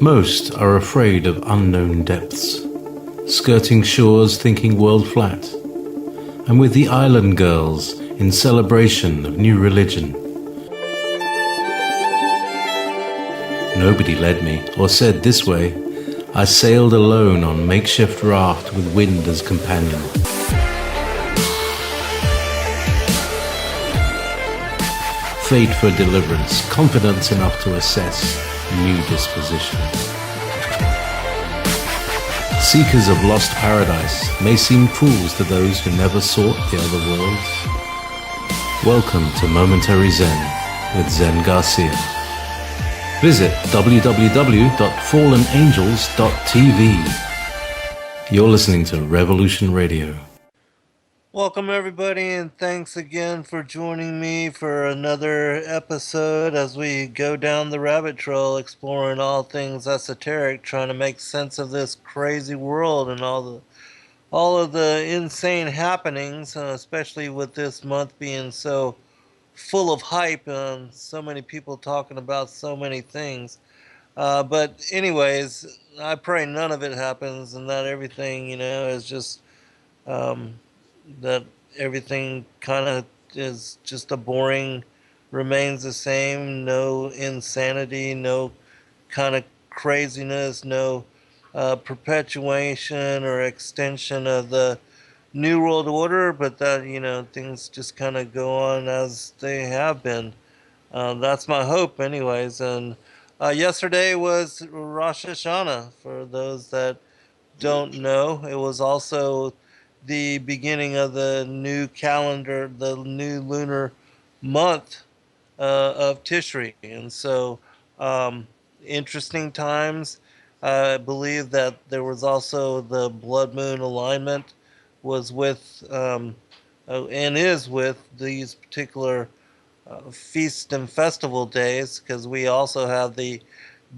Most are afraid of unknown depths, skirting shores thinking world flat, and with the island girls in celebration of new religion. Nobody led me or said this way. I sailed alone on makeshift raft with wind as companion. Fate for deliverance, confidence enough to assess new disposition. Seekers of lost paradise may seem fools to those who never sought the other worlds. Welcome to Momentary Zen with Zen Garcia. Visit www.fallenangels.tv. You're listening to Revolution Radio. Welcome everybody, and thanks again for joining me for another episode as we go down the rabbit trail exploring all things esoteric, trying to make sense of this crazy world and all of the insane happenings, especially with this month being so full of hype and so many people talking about so many things. But anyways, I pray none of it happens and that everything, is just um, that everything kind of is just a boring, remains the same, no insanity, no kind of craziness, no perpetuation or extension of the New World Order, but that, things just kind of go on as they have been. That's my hope, anyways. And yesterday was Rosh Hashanah. For those that don't know, it was also the beginning of the new calendar, the new lunar month of Tishri. And so, um, interesting times. I believe that there was also the blood moon alignment was with and is with these particular feast and festival days, because we also have the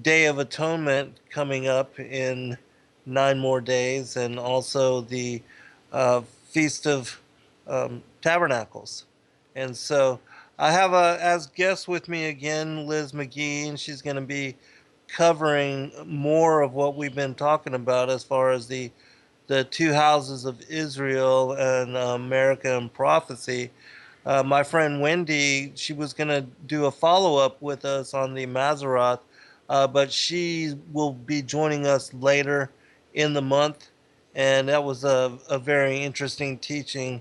Day of Atonement coming up in 9 more days, and also the Feast of Tabernacles. And so I have as guest with me again Liz McGee, and she's going to be covering more of what we've been talking about as far as the two houses of Israel and America and prophecy. My friend Wendy, she was going to do a follow up with us on the Maseroth, but she will be joining us later in the month. And that was a very interesting teaching.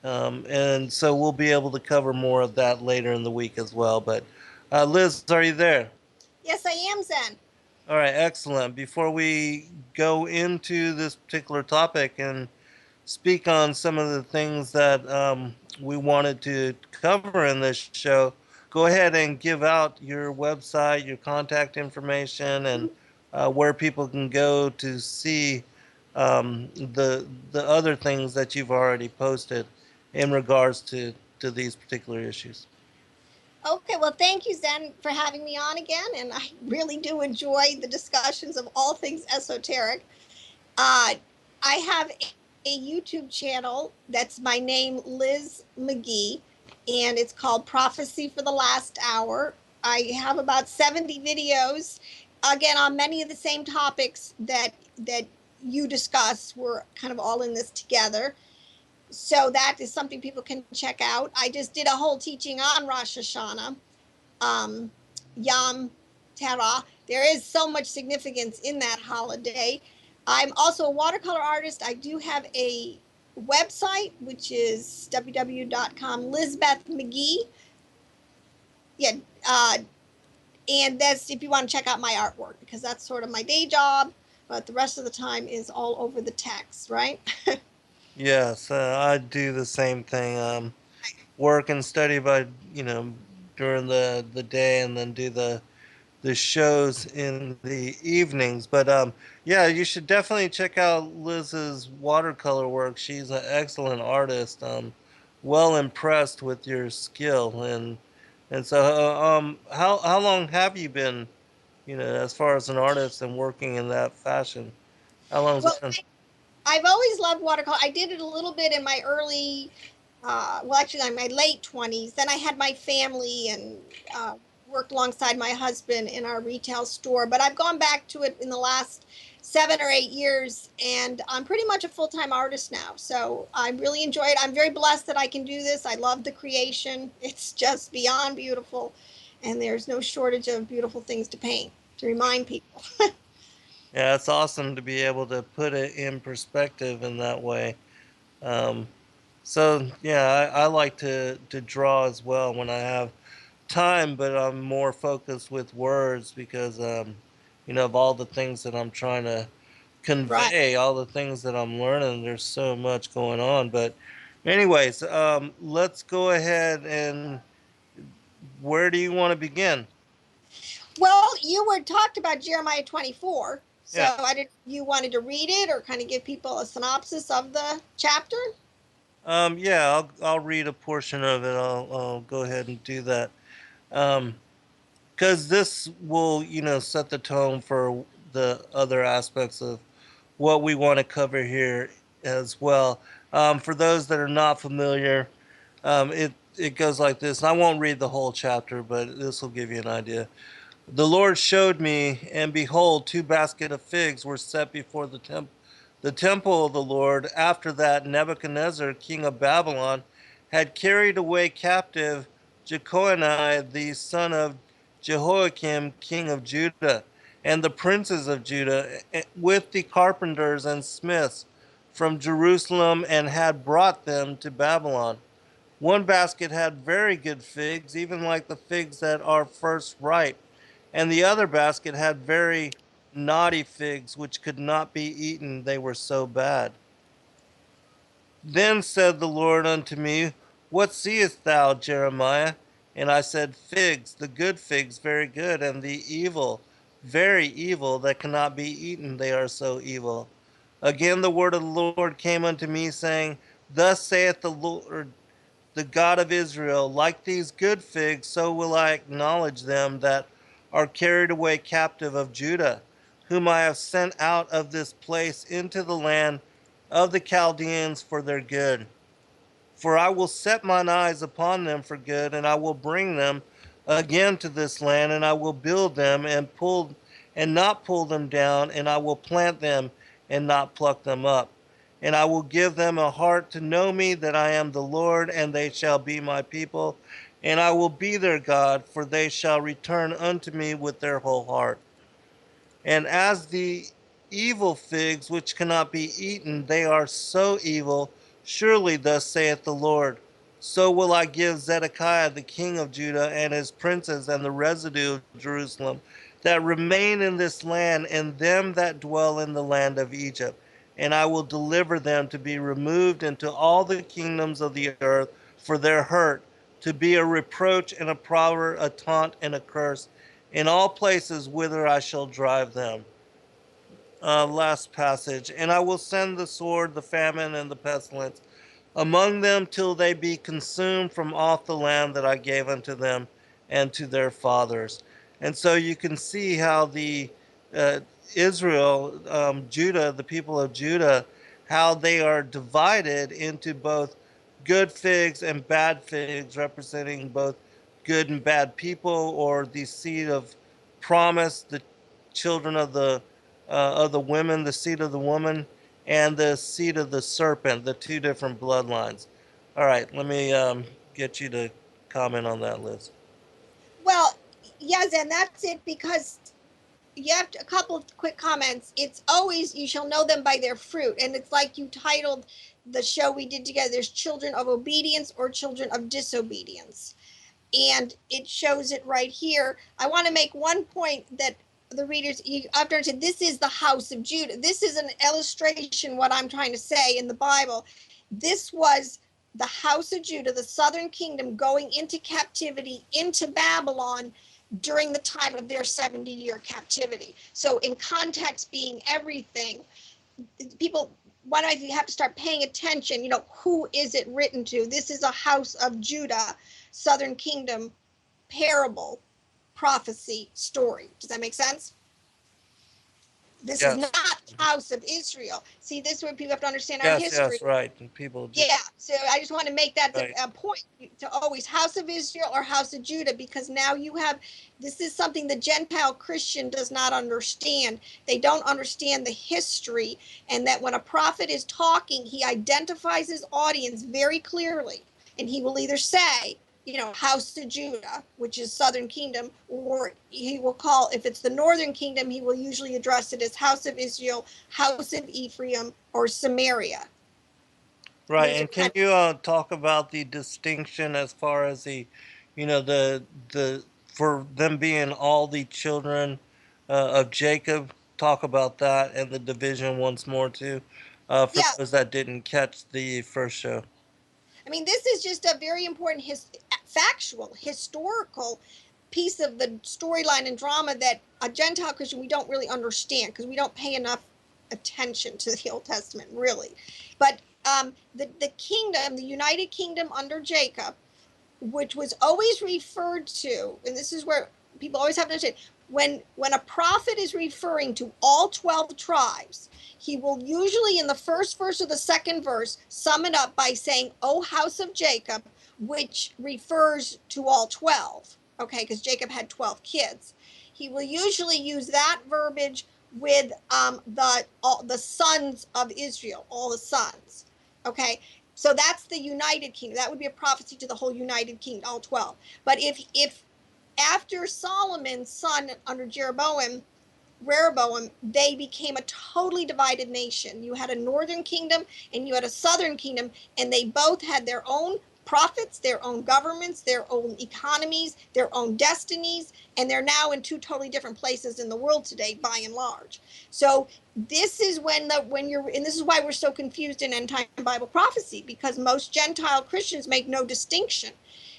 And so we'll be able to cover more of that later in the week as well. But Liz, are you there? Yes, I am, Zen. All right, excellent. Before we go into this particular topic and speak on some of the things that we wanted to cover in this show, go ahead and give out your website, your contact information, and where people can go to see the other things that you've already posted in regards to these particular issues. Okay, well, thank you, Zen, for having me on again. And I really do enjoy the discussions of all things esoteric. I have a YouTube channel that's my name, Liz McGee, and it's called Prophecy for the Last Hour. I have about 70 videos, again, on many of the same topics that you discuss. We're kind of all in this together. So that is something people can check out. I just did a whole teaching on Rosh Hashanah, Yom Teruah. There is so much significance in that holiday. I'm also a watercolor artist. I do have a website, which is www.com, Lizbeth McGee. Yeah, and that's if you want to check out my artwork, because that's sort of my day job, but the rest of the time is all over the text, right? Yes, I do the same thing. Work and study by during the day, and then do the shows in the evenings. But yeah, you should definitely check out Liz's watercolor work. She's an excellent artist. Well impressed with your skill, and so how long have you been, as far as an artist and working in that fashion? How long has Well, it been? I've always loved watercolor. I did it a little bit in my early, well, actually, in my late 20s. Then I had my family, and worked alongside my husband in our retail store, but I've gone back to it in the last 7 or 8 years, and I'm pretty much a full-time artist now. So I really enjoy it. I'm very blessed that I can do this. I love the creation. It's just beyond beautiful, and there's no shortage of beautiful things to paint to remind people. Yeah, it's awesome to be able to put it in perspective in that way. Um, so yeah, I like to draw as well when I have time, but I'm more focused with words because of all the things that I'm trying to Right. convey, all the things that I'm learning. There's so much going on, but anyways, let's go ahead and where do you want to begin? Well, you were talked about Jeremiah 24, so Yeah. I did. You wanted to read it or kind of give people a synopsis of the chapter? Yeah, I'll read a portion of it. I'll go ahead and do that. Because this will, set the tone for the other aspects of what we want to cover here as well. For those that are not familiar, it goes like this. And I won't read the whole chapter, but this will give you an idea. The Lord showed me, and behold, two baskets of figs were set before the temple of the Lord. After that, Nebuchadnezzar, king of Babylon, had carried away captive Jeconiah, the son of Jehoiakim, king of Judah, and the princes of Judah, with the carpenters and smiths from Jerusalem, and had brought them to Babylon. One basket had very good figs, even like the figs that are first ripe, and the other basket had very naughty figs, which could not be eaten, they were so bad. Then said the Lord unto me, What seest thou, Jeremiah? And I said, Figs, the good figs, very good, and the evil, very evil, that cannot be eaten, they are so evil. Again the word of the Lord came unto me, saying, Thus saith the Lord, the God of Israel, like these good figs, so will I acknowledge them that are carried away captive of Judah, whom I have sent out of this place into the land of the Chaldeans for their good. For I will set mine eyes upon them for good, and I will bring them again to this land, and I will build them and not pull them down, and I will plant them and not pluck them up. And I will give them a heart to know me, that I am the Lord, and they shall be my people, and I will be their God, for they shall return unto me with their whole heart. And as the evil figs which cannot be eaten, they are so evil, surely thus saith the Lord, so will I give Zedekiah the king of Judah and his princes and the residue of Jerusalem that remain in this land, and them that dwell in the land of Egypt. And I will deliver them to be removed into all the kingdoms of the earth for their hurt, to be a reproach and a proverb, a taunt and a curse, in all places whither I shall drive them. Last passage. And I will send the sword, the famine, and the pestilence among them till they be consumed from off the land that I gave unto them and to their fathers. And so you can see how the uh, Israel, Judah, the people of Judah, how they are divided into both good figs and bad figs, representing both good and bad people, or the seed of promise, the children of the women, the seed of the woman, and the seed of the serpent, the two different bloodlines. All right, let me get you to comment on that, Liz. Well, yes, and that's it because you have a couple of quick comments. It's always you shall know them by their fruit, and it's like you titled the show we did together. There's children of obedience or children of disobedience, and it shows it right here. I want to make one point that the readers you have to understand. This is the house of Judah. This is an illustration what I'm trying to say in the Bible. This was the house of Judah, the southern kingdom, going into captivity into Babylon during the time of their 70-year captivity. So in context being everything, people, why do you have to start paying attention? Who is it written to? This is a house of Judah, southern kingdom, parable, prophecy, story. Does that make sense? This is Yes. not house of Israel. See, this is where people have to understand our Yes. history. Yes. Right. And people do. Yeah, so I just want to make that Right. a point to always house of Israel or house of Judah, because now you have, this is something the Gentile Christian does not understand. They don't understand the history, and that when a prophet is talking, he identifies his audience very clearly, and he will either say, you know, house of Judah, which is southern kingdom, or he will call, if it's the northern kingdom, he will usually address it as house of Israel, house of Ephraim, or Samaria. Right. Those are And can kind you talk about the distinction as far as the, the for them being all the children of Jacob? Talk about that and the division once more too, for yeah, those that didn't catch the first show. I mean, this is just a very important factual, historical piece of the storyline and drama that a Gentile Christian we don't really understand because we don't pay enough attention to the Old Testament, really. But the kingdom, the United Kingdom under Jacob, which was always referred to, and this is where people always have to understand, when a prophet is referring to all 12 tribes, he will usually in the first verse or the second verse sum it up by saying, "O house of Jacob," which refers to all 12. Okay, because Jacob had 12 kids. He will usually use that verbiage with the sons of Israel, all the sons. Okay, so that's the United Kingdom. That would be a prophecy to the whole United Kingdom, all 12. But if after Solomon's son under Rehoboam, they became a totally divided nation. You had a northern kingdom and you had a southern kingdom, and they both had their own prophets, their own governments, their own economies, their own destinies, and they're now in two totally different places in the world today, by and large. So this is when you're, and this is why we're so confused in end time Bible prophecy, because most Gentile Christians make no distinction.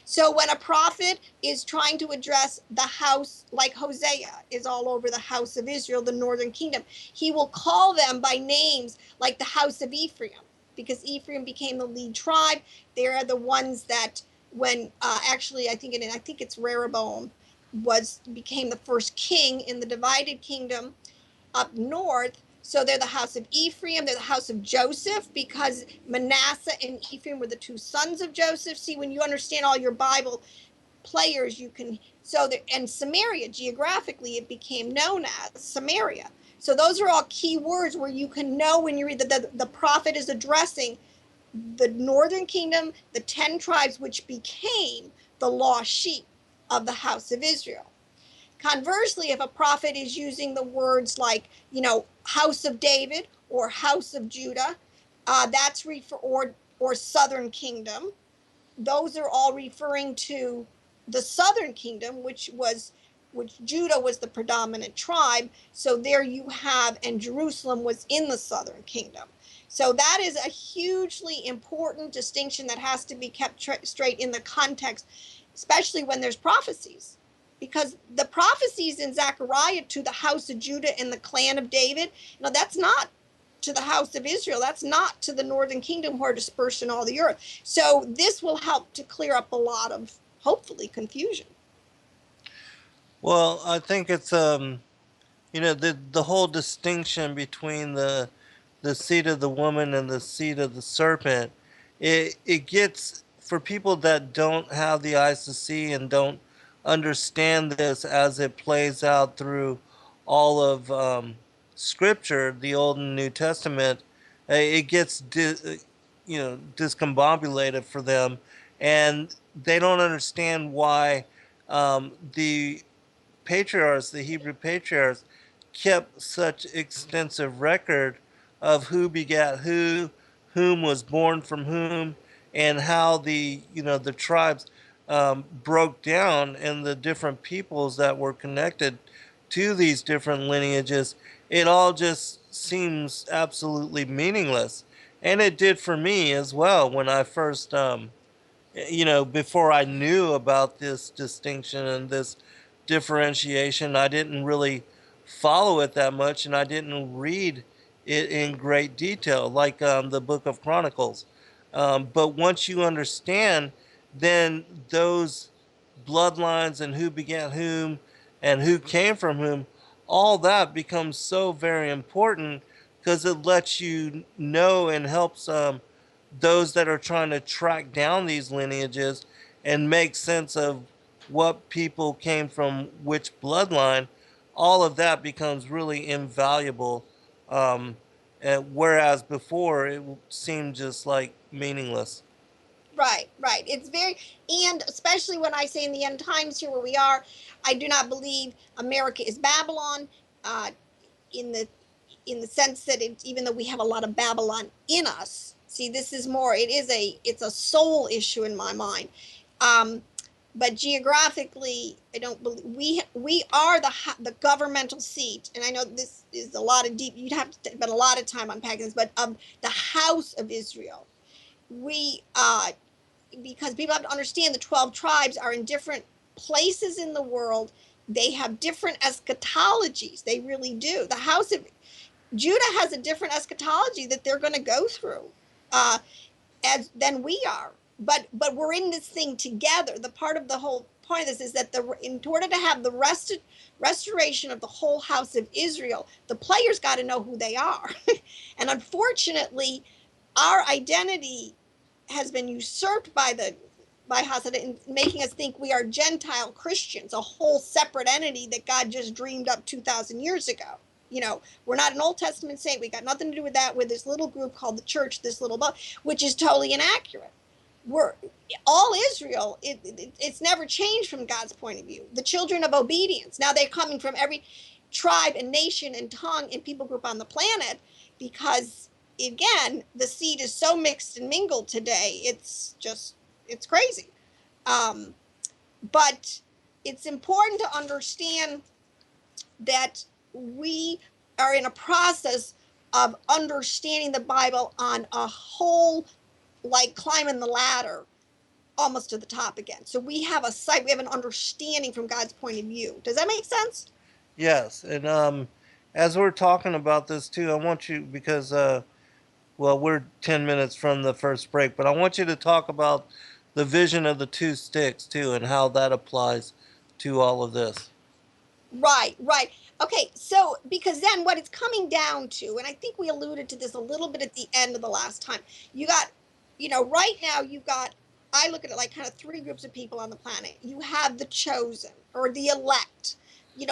So when a prophet is trying to address the house, like Hosea is all over the house of Israel, the northern kingdom, he will call them by names like the house of Ephraim, because Ephraim became the lead tribe. They are the ones that when actually I think it's Rehoboam became the first king in the divided kingdom up north. So they're the house of Ephraim, they're the house of Joseph, because Manasseh and Ephraim were the two sons of Joseph. See, when you understand all your Bible players, you can, so there, and Samaria, geographically, it became known as Samaria. So those are all key words where you can know when you read that the prophet is addressing the northern kingdom, the 10 tribes, which became the lost sheep of the house of Israel. Conversely, if a prophet is using the words like, you know, house of David or house of Judah, that's or southern kingdom, those are all referring to the southern kingdom, which Judah was the predominant tribe. So there you have, and Jerusalem was in the southern kingdom. So that is a hugely important distinction that has to be kept straight in the context, especially when there's prophecies. Because the prophecies in Zechariah to the house of Judah and the clan of David, no, that's not to the house of Israel. That's not to the northern kingdom who are dispersed in all the earth. So this will help to clear up a lot of, hopefully, confusion. Well, I think it's the whole distinction between the seed of the woman and the seed of the serpent. It gets, for people that don't have the eyes to see and don't understand this as it plays out through all of Scripture, the Old and New Testament. It gets discombobulated for them, and they don't understand why the patriarchs, the Hebrew patriarchs, kept such extensive record of who begat who, whom was born from whom, and how the tribes broke down and the different peoples that were connected to these different lineages. It all just seems absolutely meaningless, and it did for me as well when I first before I knew about this distinction and this differentiation, I didn't really follow it that much, and I didn't read it in great detail, like the Book of Chronicles. But once you understand, then those bloodlines and who began whom and who came from whom all that becomes so very important because it lets you know and helps those that are trying to track down these lineages and make sense of what people came from which bloodline. All of that becomes really invaluable. Um, Whereas before it seemed just like meaningless. Right, right. It's very, and especially when I say in the end times here where we are, I do not believe America is Babylon, uh, in the in the sense that it, even though we have a lot of Babylon in us. See, this is more. It's a soul issue in my mind. Um, but geographically, I don't believe we are the governmental seat. And I know this is a lot of deep. You'd have to spend a lot of time unpacking this, but the house of Israel. We because people have to understand the 12 tribes are in different places in the world. They have different eschatologies. They really do. The house of Judah has a different eschatology that they're going to go through uh, as than we are. But we're in this thing together. The part of the whole point of this is that in order to have the restoration of the whole house of Israel, the players got to know who they are. And unfortunately, our identity has been usurped by Hasid in making us think we are Gentile Christians, a whole separate entity that God just dreamed up 2,000 years ago. We're not an Old Testament saint. We got nothing to do with that. We're this little group called the church, this little book, which is totally inaccurate. We're all Israel. It's never changed from God's point of view. The children of obedience. Now they're coming from every tribe and nation and tongue and people group on the planet because, again, the seed is so mixed and mingled today. It's crazy. But it's important to understand that we are in a process of understanding the Bible on a whole, like climbing the ladder almost to the top again. So we have we have an understanding from God's point of view. Does that make sense? Yes, and as we're talking about this too, I want you because well, we're 10 minutes from the first break, but I want you to talk about the vision of the two sticks too, and how that applies to all of this. Right, right. Okay, so because then what it's coming down to, and I think we alluded to this a little bit at the end of the last time, you got, right now you've got, I look at it like kind of three groups of people on the planet. You have the chosen or the elect,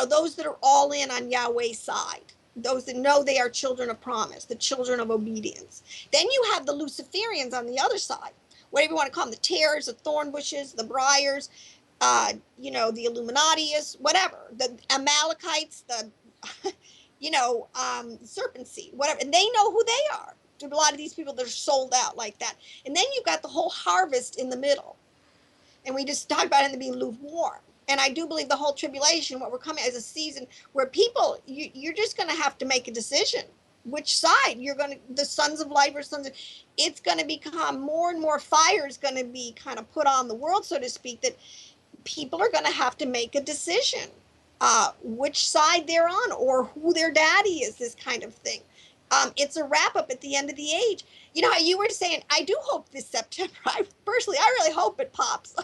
those that are all in on Yahweh's side, those that know they are children of promise, the children of obedience. Then you have the Luciferians on the other side, whatever you want to call them, the tares, the thorn bushes, the briars, the Illuminatius, whatever, the Amalekites, the, serpent seed, whatever, and they know who they are. To a lot of these people that are sold out like that. And then you've got the whole harvest in the middle. And we just talked about it being lukewarm. And I do believe the whole tribulation, what we're coming as a season where people, you're just going to have to make a decision. Which side you're going to, the sons of light or sons of, it's going to become more and more fire is going to be kind of put on the world, so to speak, that people are going to have to make a decision, which side they're on or who their daddy is, this kind of thing. It's a wrap up at the end of the age. You know how you were saying, I do hope this September, I really hope it pops.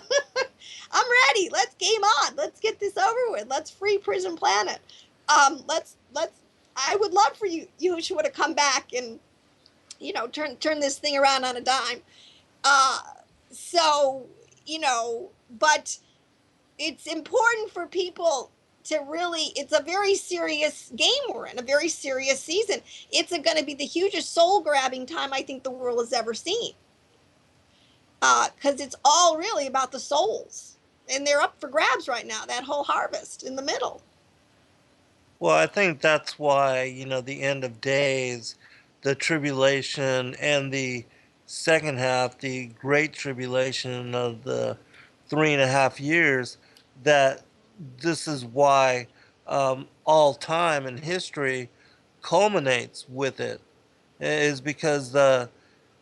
I'm ready. Let's game on. Let's get this over with. Let's free Prison Planet. I would love for you would have come back and, turn this thing around on a dime. So, but it's important for people to really, it's a very serious game we're in, a very serious season. It's going to be the hugest soul grabbing time I think the world has ever seen. Because it's all really about the souls. And they're up for grabs right now, that whole harvest in the middle. Well, I think that's why, the end of days, the tribulation, and the second half, the great tribulation of the 3.5 years, that this is why all time in history culminates with it, is because the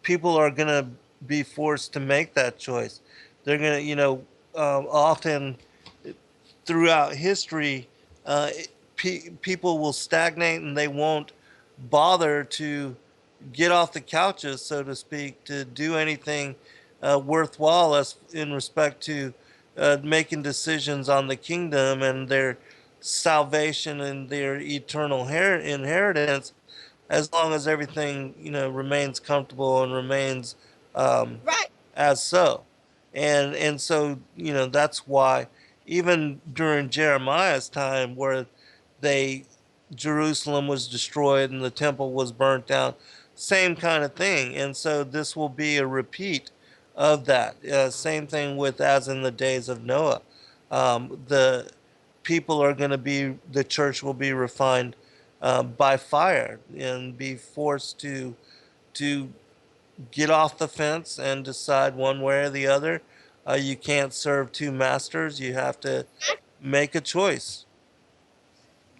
people are going to be forced to make that choice. They're going to, often throughout history, uh, people will stagnate and they won't bother to get off the couches, so to speak, to do anything worthwhile as in respect to making decisions on the kingdom, and they're salvation and their eternal inheritance, as long as everything, remains comfortable and remains um, Right. as so. And so, that's why even during Jeremiah's time, where they Jerusalem was destroyed and the temple was burnt down, same kind of thing. And so this will be a repeat of that. Same thing with as in the days of Noah. The people are going to be, the church will be refined by fire and be forced to get off the fence and decide one way or the other. You can't serve two masters. You have to make a choice.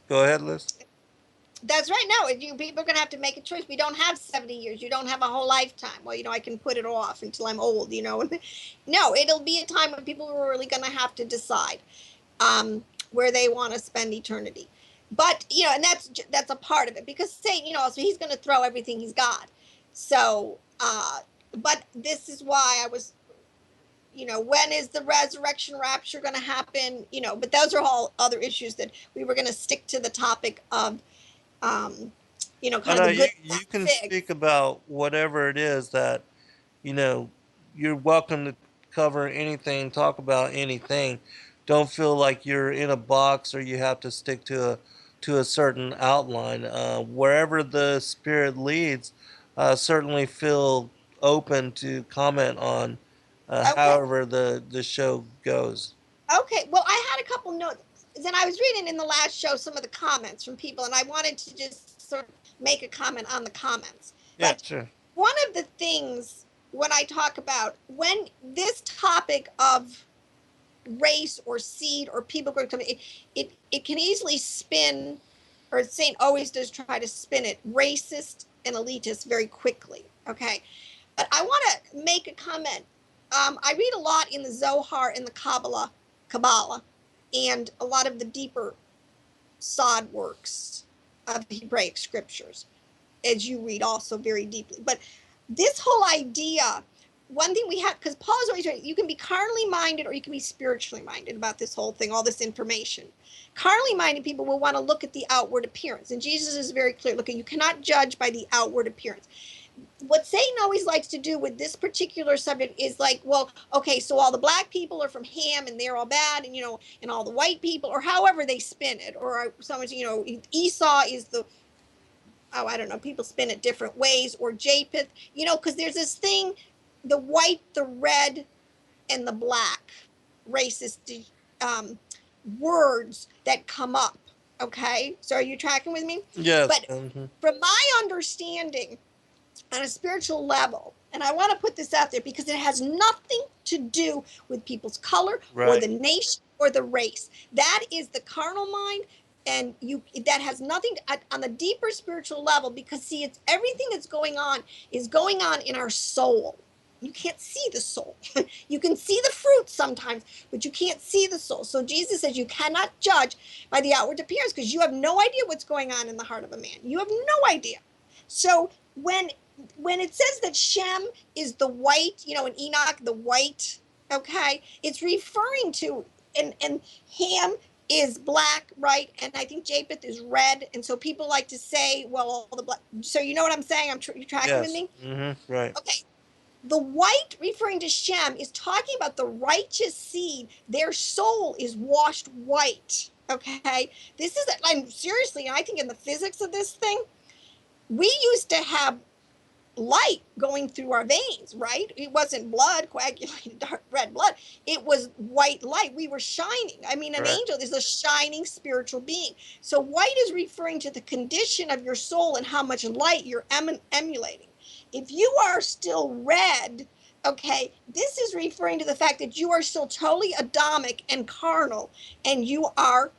Go ahead, Liz. That's right. No, you people are going to have to make a choice. We don't have 70 years. You don't have a whole lifetime. Well, I can put it off until I'm old. No, it'll be a time when people are really going to have to decide where they want to spend eternity. But, and that's a part of it, because Satan, so he's going to throw everything he's got. So, but this is why I was, when is the resurrection rapture going to happen? But those are all other issues that we were going to stick to the topic of, I kind of know the good you can fig. speak about whatever it is that, you know, you're welcome to cover anything, talk about anything. Don't feel like you're in a box or you have to stick to a certain outline. Wherever the spirit leads, certainly feel open to comment on Okay. however the show goes. Okay. Well, I had a couple notes. Then I was reading in the last show some of the comments from people, and I wanted to just sort of make a comment on the comments. Yeah, But sure. one of the things when I talk about when this topic of race or seed or people group come, it can easily spin, or Saint always does try to spin it racist and elitist very quickly. Okay. But I want to make a comment. I read a lot in the Zohar and the Kabbalah, and a lot of the deeper sod works of Hebraic scriptures, as you read also very deeply. But this whole idea, one thing we have, because Paul's always right, you can be carnally minded or you can be spiritually minded about this whole thing, all this information. Carnally minded people will want to look at the outward appearance. And Jesus is very clear. Look, you cannot judge by the outward appearance. What Satan always likes to do with this particular subject is like, well, okay, so all the black people are from Ham and they're all bad, and all the white people, or however they spin it, or someone's, Esau is the, oh, I don't know, people spin it different ways, or Japheth, because there's this thing, the white, the red, and the black racist um, words that come up. Okay, so are you tracking with me? Yes. But from my understanding, on a spiritual level, and I want to put this out there because it has nothing to do with people's color or the Right. nation or the race. That is the carnal mind, and that has nothing to, on the deeper spiritual level, because see, it's everything that's going on is going on in our soul. You can't see the soul. You can see the fruit sometimes, but you can't see the soul. So Jesus says you cannot judge by the outward appearance, because you have no idea what's going on in the heart of a man. You have no idea. So when it says that Shem is the white, and Enoch the white, okay, it's referring to, and Ham is black, right? And I think Japheth is red. And so people like to say, well, all the black. So you know what I'm saying? You tracking with Yes. me? Right. Okay. The white referring to Shem is talking about the righteous seed. Their soul is washed white. Okay. This is, I'm seriously, I think in the physics of this thing, we used to have light going through our veins, right? It wasn't blood, coagulated dark red blood. It was white light. We were shining. I mean, an Right. angel is a shining spiritual being. So white is referring to the condition of your soul and how much light you're emulating. If you are still red, okay, this is referring to the fact that you are still totally Adamic and carnal, and you are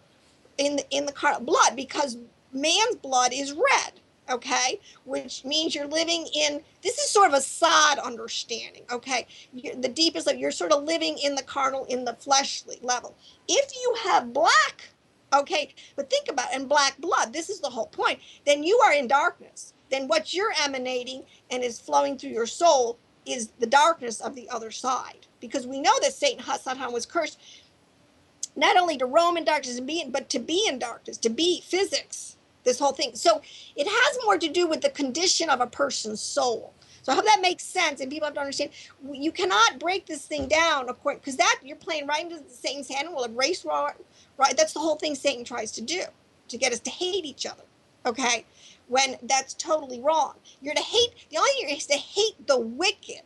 in the carnal blood, because man's blood is red, okay, which means you're living in, this is sort of a sod understanding, okay, the deepest level, you're sort of living in the carnal, in the fleshly level. If you have black, okay, but think about it, and black blood, this is the whole point, then you are in darkness. Then what you're emanating and is flowing through your soul is the darkness of the other side, because we know that Satan Hasatan was cursed not only to roam in darkness and but to be in darkness, to be physics, this whole thing. So it has more to do with the condition of a person's soul. So I hope that makes sense, and people have to understand you cannot break this thing down, of course, because that you're playing right into Satan's hand. Well, race war, right? That's the whole thing Satan tries to do, to get us to hate each other. Okay, when that's totally wrong. You're to hate. The only thing is to hate the wicked.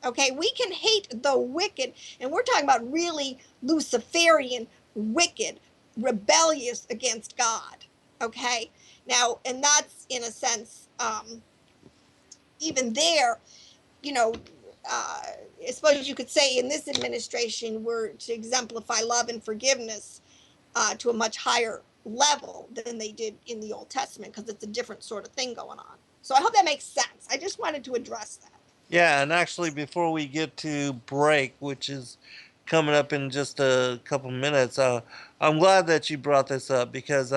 Okay, we can hate the wicked, and we're talking about really Luciferian, wicked, rebellious against God. Okay, now, and that's in a sense, even there, you know, I suppose you could say in this administration we're to exemplify love and forgiveness to a much higher level than they did in the Old Testament, because it's a different sort of thing going on. So I hope that makes sense. I just wanted to address that. Yeah, and actually, before we get to break, which is coming up in just a couple minutes, I'm glad that you brought this up because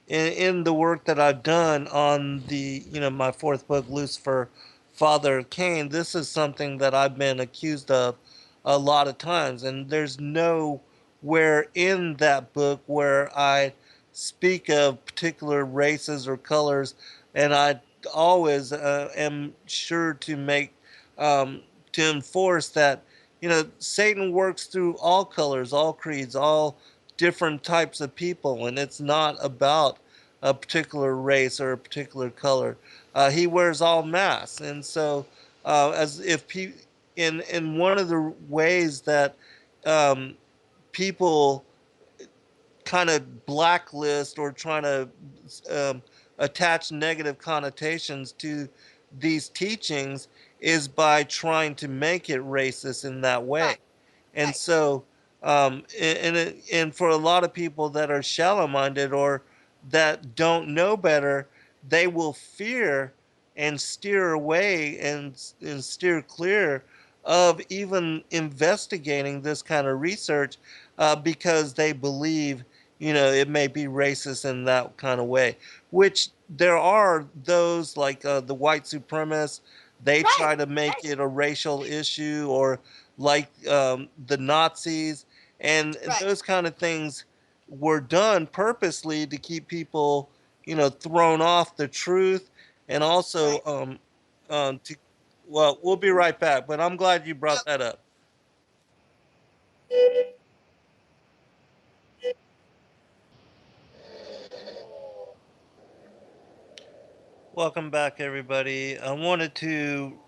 in the work that I've done on the, my fourth book, Lucifer, Father of Cain, this is something that I've been accused of a lot of times, and there's nowhere in that book where I speak of particular races or colors, and I always am sure to make to enforce that Satan works through all colors, all creeds, all different types of people, and it's not about a particular race or a particular color. He wears all masks, and so as if in one of the ways that people kind of blacklist or trying to attach negative connotations to these teachings is by trying to make it racist in that way. Right. And Right. so, and for a lot of people that are shallow minded or that don't know better, they will fear and steer away and steer clear of even investigating this kind of research because they believe, it may be racist in that kind of way, which there are those like the white supremacists, they Right. try to make it a racial issue, or like the Nazis, and Right. those kind of things were done purposely to keep people, thrown off the truth, and also Right. to, well, we'll be right back, but I'm glad you brought that up. Welcome back, everybody. I wanted to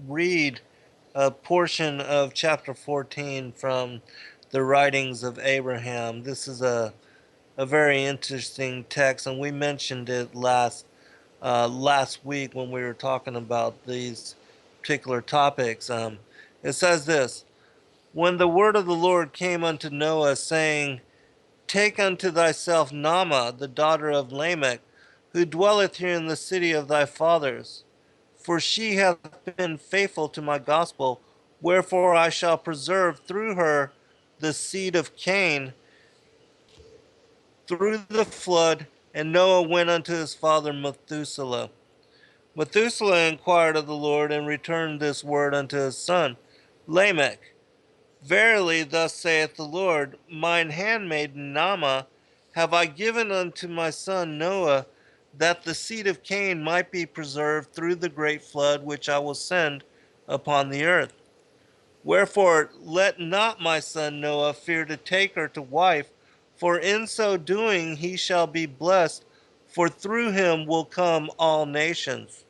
read a portion of chapter 14 from the writings of Abraham. This is a very interesting text, and we mentioned it last week when we were talking about these particular topics. It says this: When the word of the Lord came unto Noah, saying, Take unto thyself Naamah, the daughter of Lamech, who dwelleth here in the city of thy fathers, for she hath been faithful to my gospel, wherefore I shall preserve through her the seed of Cain through the flood. And Noah went unto his father Methuselah. Methuselah inquired of the Lord, and returned this word unto his son Lamech. Verily, thus saith the Lord, mine handmaiden Naamah have I given unto my son Noah, that the seed of Cain might be preserved through the great flood which I will send upon the earth. Wherefore let not my son Noah fear to take her to wife, for in so doing he shall be blessed, for through him will come all nations.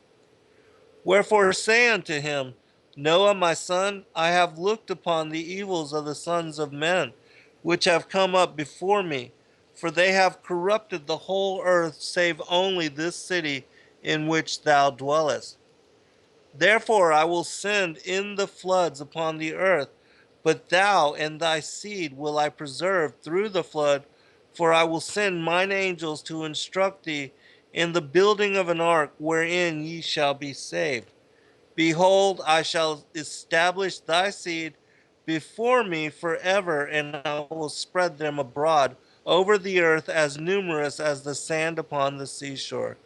Wherefore say unto him, Noah, my son, I have looked upon the evils of the sons of men, which have come up before me, for they have corrupted the whole earth, save only this city in which thou dwellest. Therefore I will send in the floods upon the earth, but thou and thy seed will I preserve through the flood, for I will send mine angels to instruct thee in the building of an ark wherein ye shall be saved. Behold, I shall establish thy seed before me forever, and I will spread them abroad over the earth as numerous as the sand upon the seashore.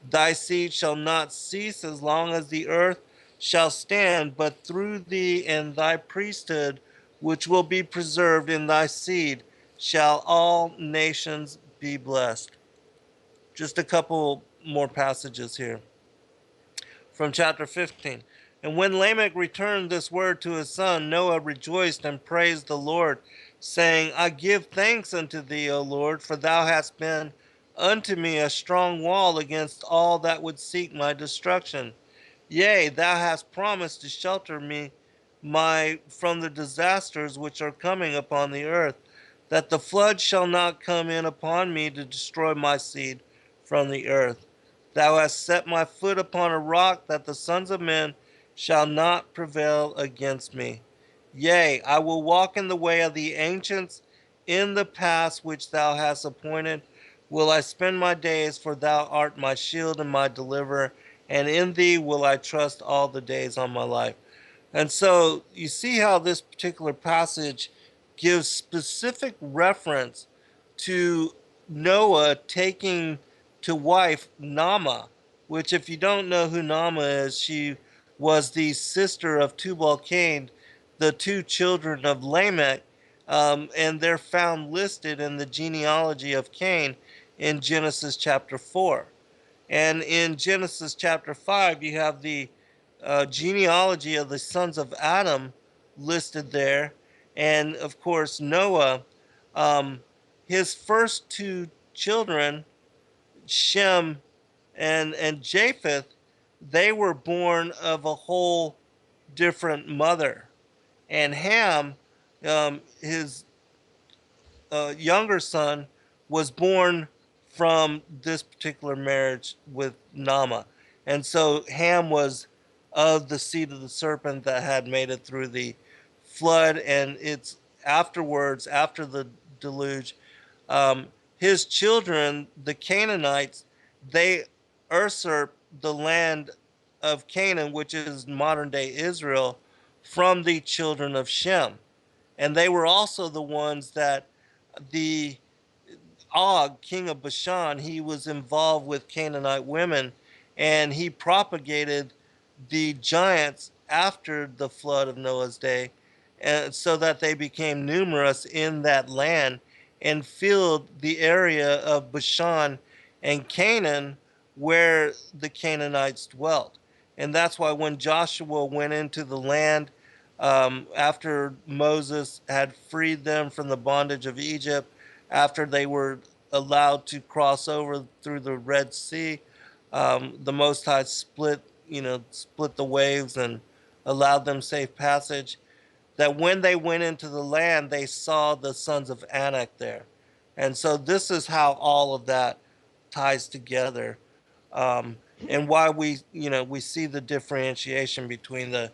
Thy seed shall not cease as long as the earth shall stand, but through thee and thy priesthood, which will be preserved in thy seed, shall all nations be blessed. Just a couple more passages here from chapter 15. And when Lamech returned this word to his son, Noah rejoiced and praised the Lord, saying, I give thanks unto thee, O Lord, for thou hast been unto me a strong wall against all that would seek my destruction. Yea, thou hast promised to shelter me from the disasters which are coming upon the earth, that the flood shall not come in upon me to destroy my seed from the earth. Thou hast set my foot upon a rock, that the sons of men shall not prevail against me. Yea, I will walk in the way of the ancients, in the paths which thou hast appointed will I spend my days, for thou art my shield and my deliverer, and in thee will I trust all the days of my life. And so you see how this particular passage gives specific reference to Noah taking to wife Naamah, which, if you don't know who Naamah is, she was the sister of Tubal-Cain, the two children of Lamech, and they're found listed in the genealogy of Cain in Genesis chapter 4. And in Genesis chapter 5, you have the genealogy of the sons of Adam listed there. And of course, Noah, his first two children, Shem and Japheth, they were born of a whole different mother. And Ham, his younger son, was born from this particular marriage with Naamah. And so Ham was of the seed of the serpent that had made it through the flood. And it's afterwards, after the deluge, um, his children, the Canaanites, they usurped the land of Canaan, which is modern day Israel, from the children of Shem. And they were also the ones that the Og, king of Bashan, he was involved with Canaanite women, and he propagated the giants after the flood of Noah's day, and so that they became numerous in that land and filled the area of Bashan and Canaan where the Canaanites dwelt. And that's why when Joshua went into the land after Moses had freed them from the bondage of Egypt, after they were allowed to cross over through the Red Sea, the Most High split the waves and allowed them safe passage. That when they went into the land, they saw the sons of Anak there. And so this is how all of that ties together. And why we see the differentiation between the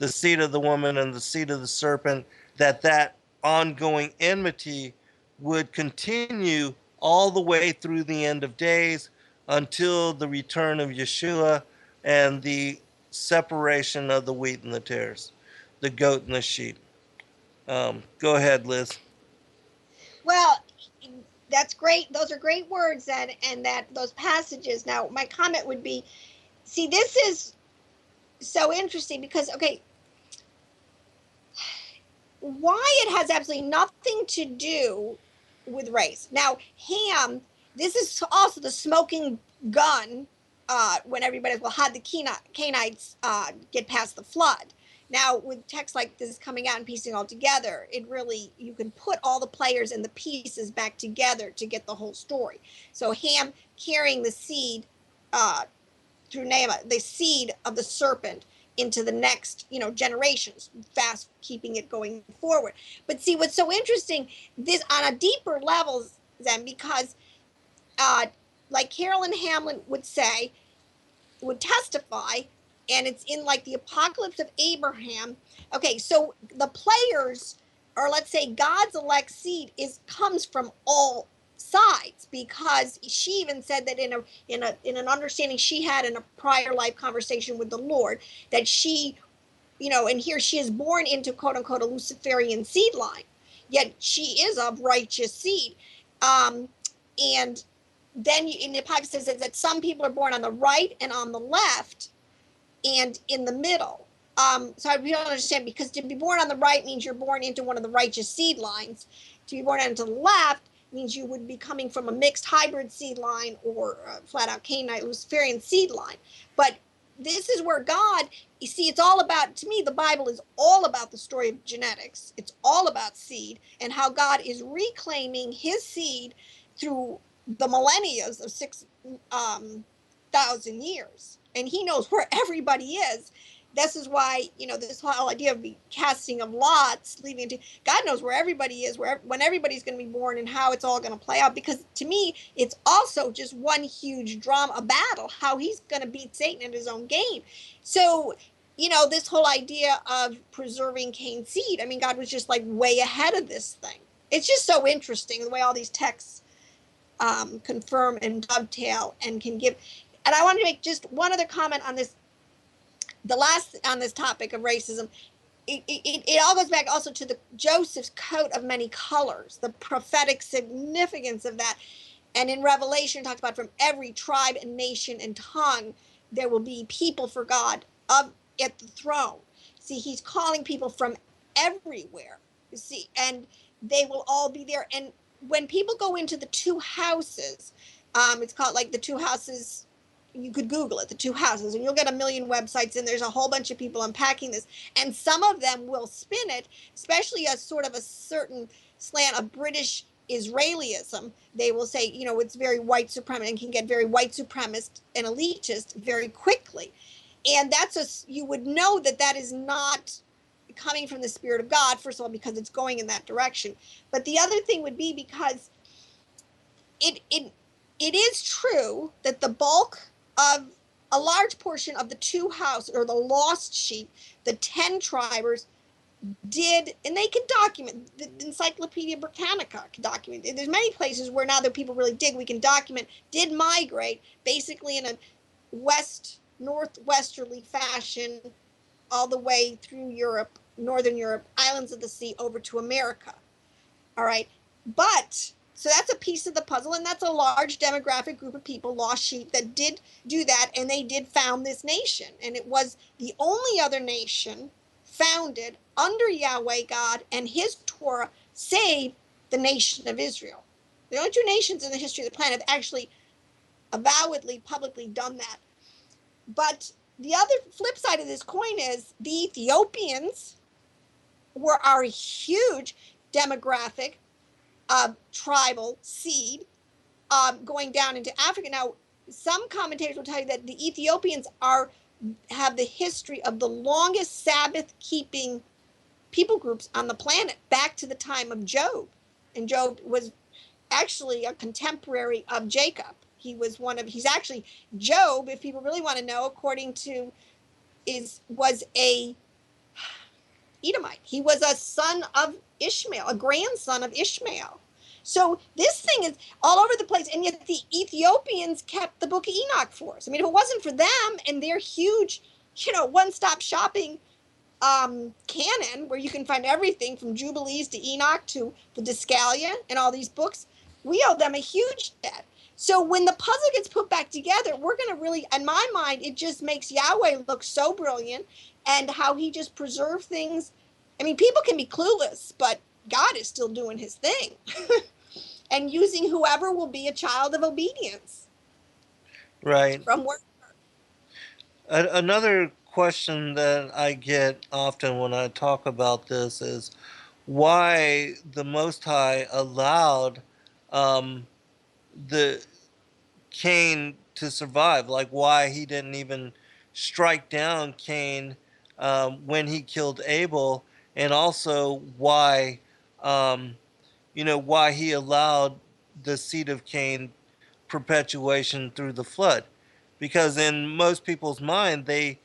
seed of the woman and the seed of the serpent, that ongoing enmity would continue all the way through the end of days until the return of Yeshua and the separation of the wheat and the tares, the goat and the sheep. Go ahead, Liz. Well, that's great. Those are great words, and that those passages. Now, my comment would be, see, this is so interesting because, okay, why it has absolutely nothing to do with race. Now, Ham, this is also the smoking gun when everybody's, well, how'd the Canaanites get past the flood? Now, with text like this coming out and piecing all together, it really, you can put all the players and the pieces back together to get the whole story. So Ham carrying the seed through Naamah, the seed of the serpent, into the next, generations, fast keeping it going forward. But see, what's so interesting, this on a deeper level, then, because like Carolyn Hamlin would say, would testify, and it's in like the Apocalypse of Abraham. Okay, so the players, or let's say God's elect seed, comes from all sides, because she even said that in an understanding she had in a prior life conversation with the Lord, that she, and here she is born into quote unquote a Luciferian seed line, yet she is of righteous seed. And then in the Apocalypse says that some people are born on the right and on the left and in the middle. So I really don't understand, because to be born on the right means you're born into one of the righteous seed lines. To be born out into the left means you would be coming from a mixed hybrid seed line or flat out Canaanite Luciferian seed line. But this is where God, you see, it's all about, to me, the Bible is all about the story of genetics. It's all about seed and how God is reclaiming his seed through the millennia of 6,000 years. And he knows where everybody is. This is why, this whole idea of the casting of lots, leaving into, God knows where everybody is, when everybody's going to be born and how it's all going to play out. Because to me, it's also just one huge drama, a battle, how he's going to beat Satan in his own game. So, this whole idea of preserving Cain's seed, I mean, God was just like way ahead of this thing. It's just so interesting the way all these texts confirm and dovetail and can give. And I want to make just one other comment on this. The last on this topic of racism, it all goes back also to the Joseph's coat of many colors, the prophetic significance of that. And in Revelation, it talks about from every tribe and nation and tongue, there will be people for God at the throne. See, he's calling people from everywhere, you see, and they will all be there. And when people go into the two houses, it's called like the two houses. You could Google it, the two houses, and you'll get a million websites, and there's a whole bunch of people unpacking this. And some of them will spin it, especially a sort of a certain slant of British Israelism. They will say, it's very white supremacist and can get very white supremacist and elitist very quickly. And you would know that is not coming from the Spirit of God, first of all, because it's going in that direction. But the other thing would be because it is true that the bulk of a large portion of the two house or the lost sheep, the 10 tribers did, and they can document, the Encyclopedia Britannica can document, there's many places where now that people really dig, we can document, did migrate basically in a northwesterly fashion all the way through Europe, Northern Europe, islands of the sea over to America. All right. But so that's a piece of the puzzle, and that's a large demographic group of people, lost sheep, that did do that, and they did found this nation. And it was the only other nation founded under Yahweh God and his Torah, save the nation of Israel. The only two nations in the history of the planet have actually avowedly, publicly done that. But the other flip side of this coin is the Ethiopians were our huge demographic tribal seed going down into Africa. Now, some commentators will tell you that the Ethiopians have the history of the longest Sabbath-keeping people groups on the planet, back to the time of Job. And Job was actually a contemporary of Jacob. He's actually, Job, if people really want to know, according to, was a Edomite. He was a son of Ishmael, a grandson of Ishmael. So this thing is all over the place, and yet the Ethiopians kept the Book of Enoch for us. I mean, if it wasn't for them and their huge, one-stop shopping canon, where you can find everything from Jubilees to Enoch to the Discalia and all these books, we owe them a huge debt. So when the puzzle gets put back together, we're going to really, in my mind, it just makes Yahweh look so brilliant, and how he just preserved things. I mean, people can be clueless, but God is still doing his thing and using whoever will be a child of obedience. Right. From where. Another question that I get often when I talk about this is why the Most High allowed the Cain to survive, like why he didn't even strike down Cain when he killed Abel, and also why why he allowed the seed of Cain perpetuation through the flood. Because in most people's mind, they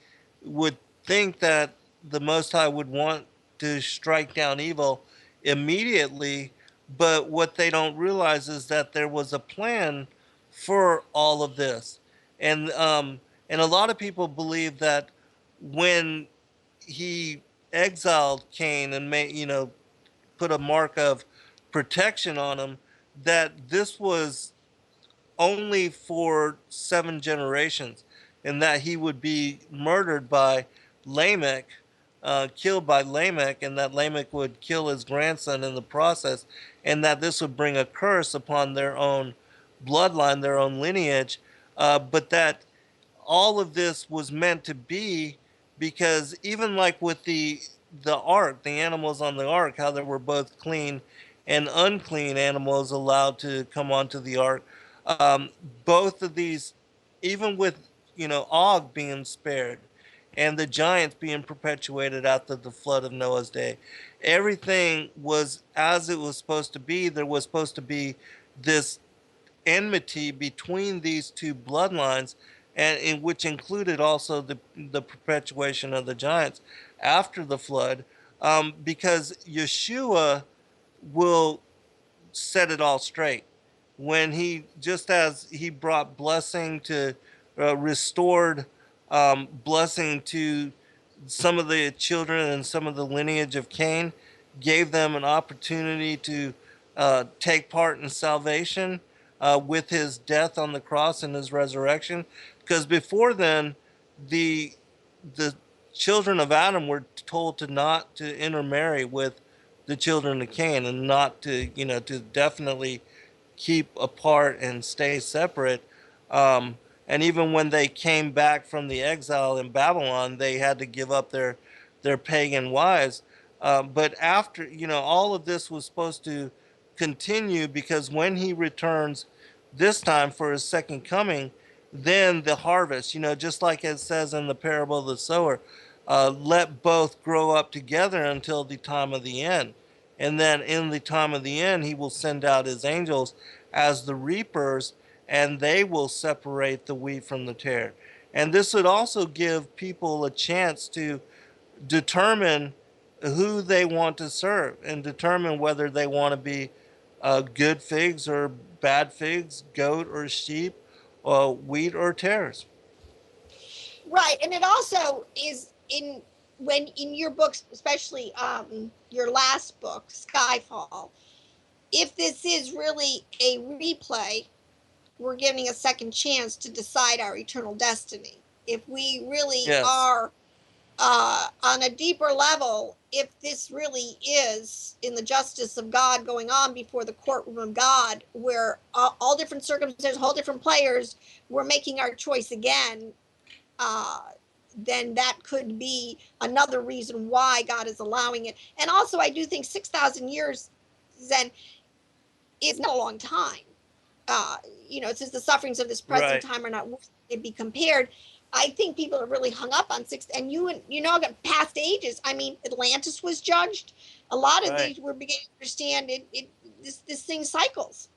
would think that the Most High would want to strike down evil immediately, but what they don't realize is that there was a plan for all of this. And a lot of people believe that when he exiled Cain and put a mark of protection on him, that this was only for 7 generations, and that he would be murdered by Lamech killed by Lamech, and that Lamech would kill his grandson in the process, and that this would bring a curse upon their own bloodline, their own lineage, but that all of this was meant to be because even like with the ark, the animals on the ark, how there were both clean and unclean animals allowed to come onto the ark. Um, Both of these, even with Og being spared, and the giants being perpetuated after the flood of Noah's day, everything was as it was supposed to be. There was supposed to be this enmity between these two bloodlines, and in which included also the perpetuation of the giants after the flood, because Yeshua will set it all straight when he, just as he brought blessing to restored blessing to some of the children and some of the lineage of Cain, gave them an opportunity to take part in salvation with his death on the cross and his resurrection. Because before then, the the children of Adam were told to not to intermarry with the children of Cain, and not to, to definitely keep apart and stay separate. And even when they came back from the exile in Babylon, they had to give up their pagan wives. But after, all of this was supposed to continue, because when he returns this time for his second coming, then the harvest, just like it says in the parable of the sower, let both grow up together until the time of the end. And then in the time of the end, he will send out his angels as the reapers, and they will separate the wheat from the tare. And this would also give people a chance to determine who they want to serve, and determine whether they want to be good figs or bad figs, goat or sheep, wheat or tares. Right, and it also is in your books, especially your last book, Skyfall. If this is really a replay, we're giving a second chance to decide our eternal destiny. If we really Yes. are on a deeper level, if this really is in the justice of God going on before the courtroom of God, where all different circumstances, all different players, we're making our choice again, uh, then that could be another reason why God is allowing it. And also, I do think 6,000 years, Zen, is not a long time. Uh, since the sufferings of this present Right. time are not worth to be compared. I think people are really hung up on and past ages. I mean, Atlantis was judged. A lot of Right. these we're beginning to understand this thing cycles.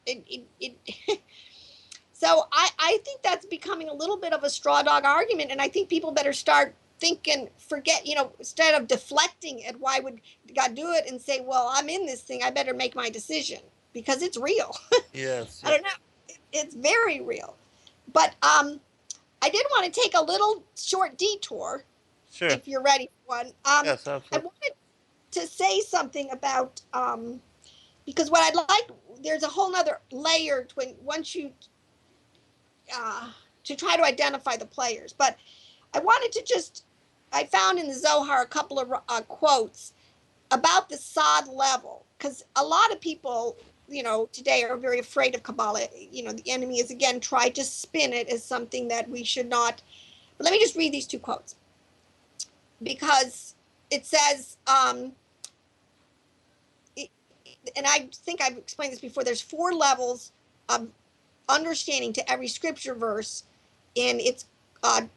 So I think that's becoming a little bit of a straw dog argument, and I think people better start thinking, instead of deflecting at why would God do it, and say, well, I'm in this thing, I better make my decision, because it's real. Yes. I don't know. It's very real. But I did want to take a little short detour, Sure. if you're ready for one. Yes, I absolutely. wanted to say something about, because what I'd like, there's a whole nother layer once you, to try to identify the players. But I wanted to I found in the Zohar a couple of quotes about the sod level, because a lot of people, today are very afraid of Kabbalah. The enemy has again tried to spin it as something that we should not. But let me just read these two quotes, because it says, and I think I've explained this before, there's 4 levels of understanding to every scripture verse, and it's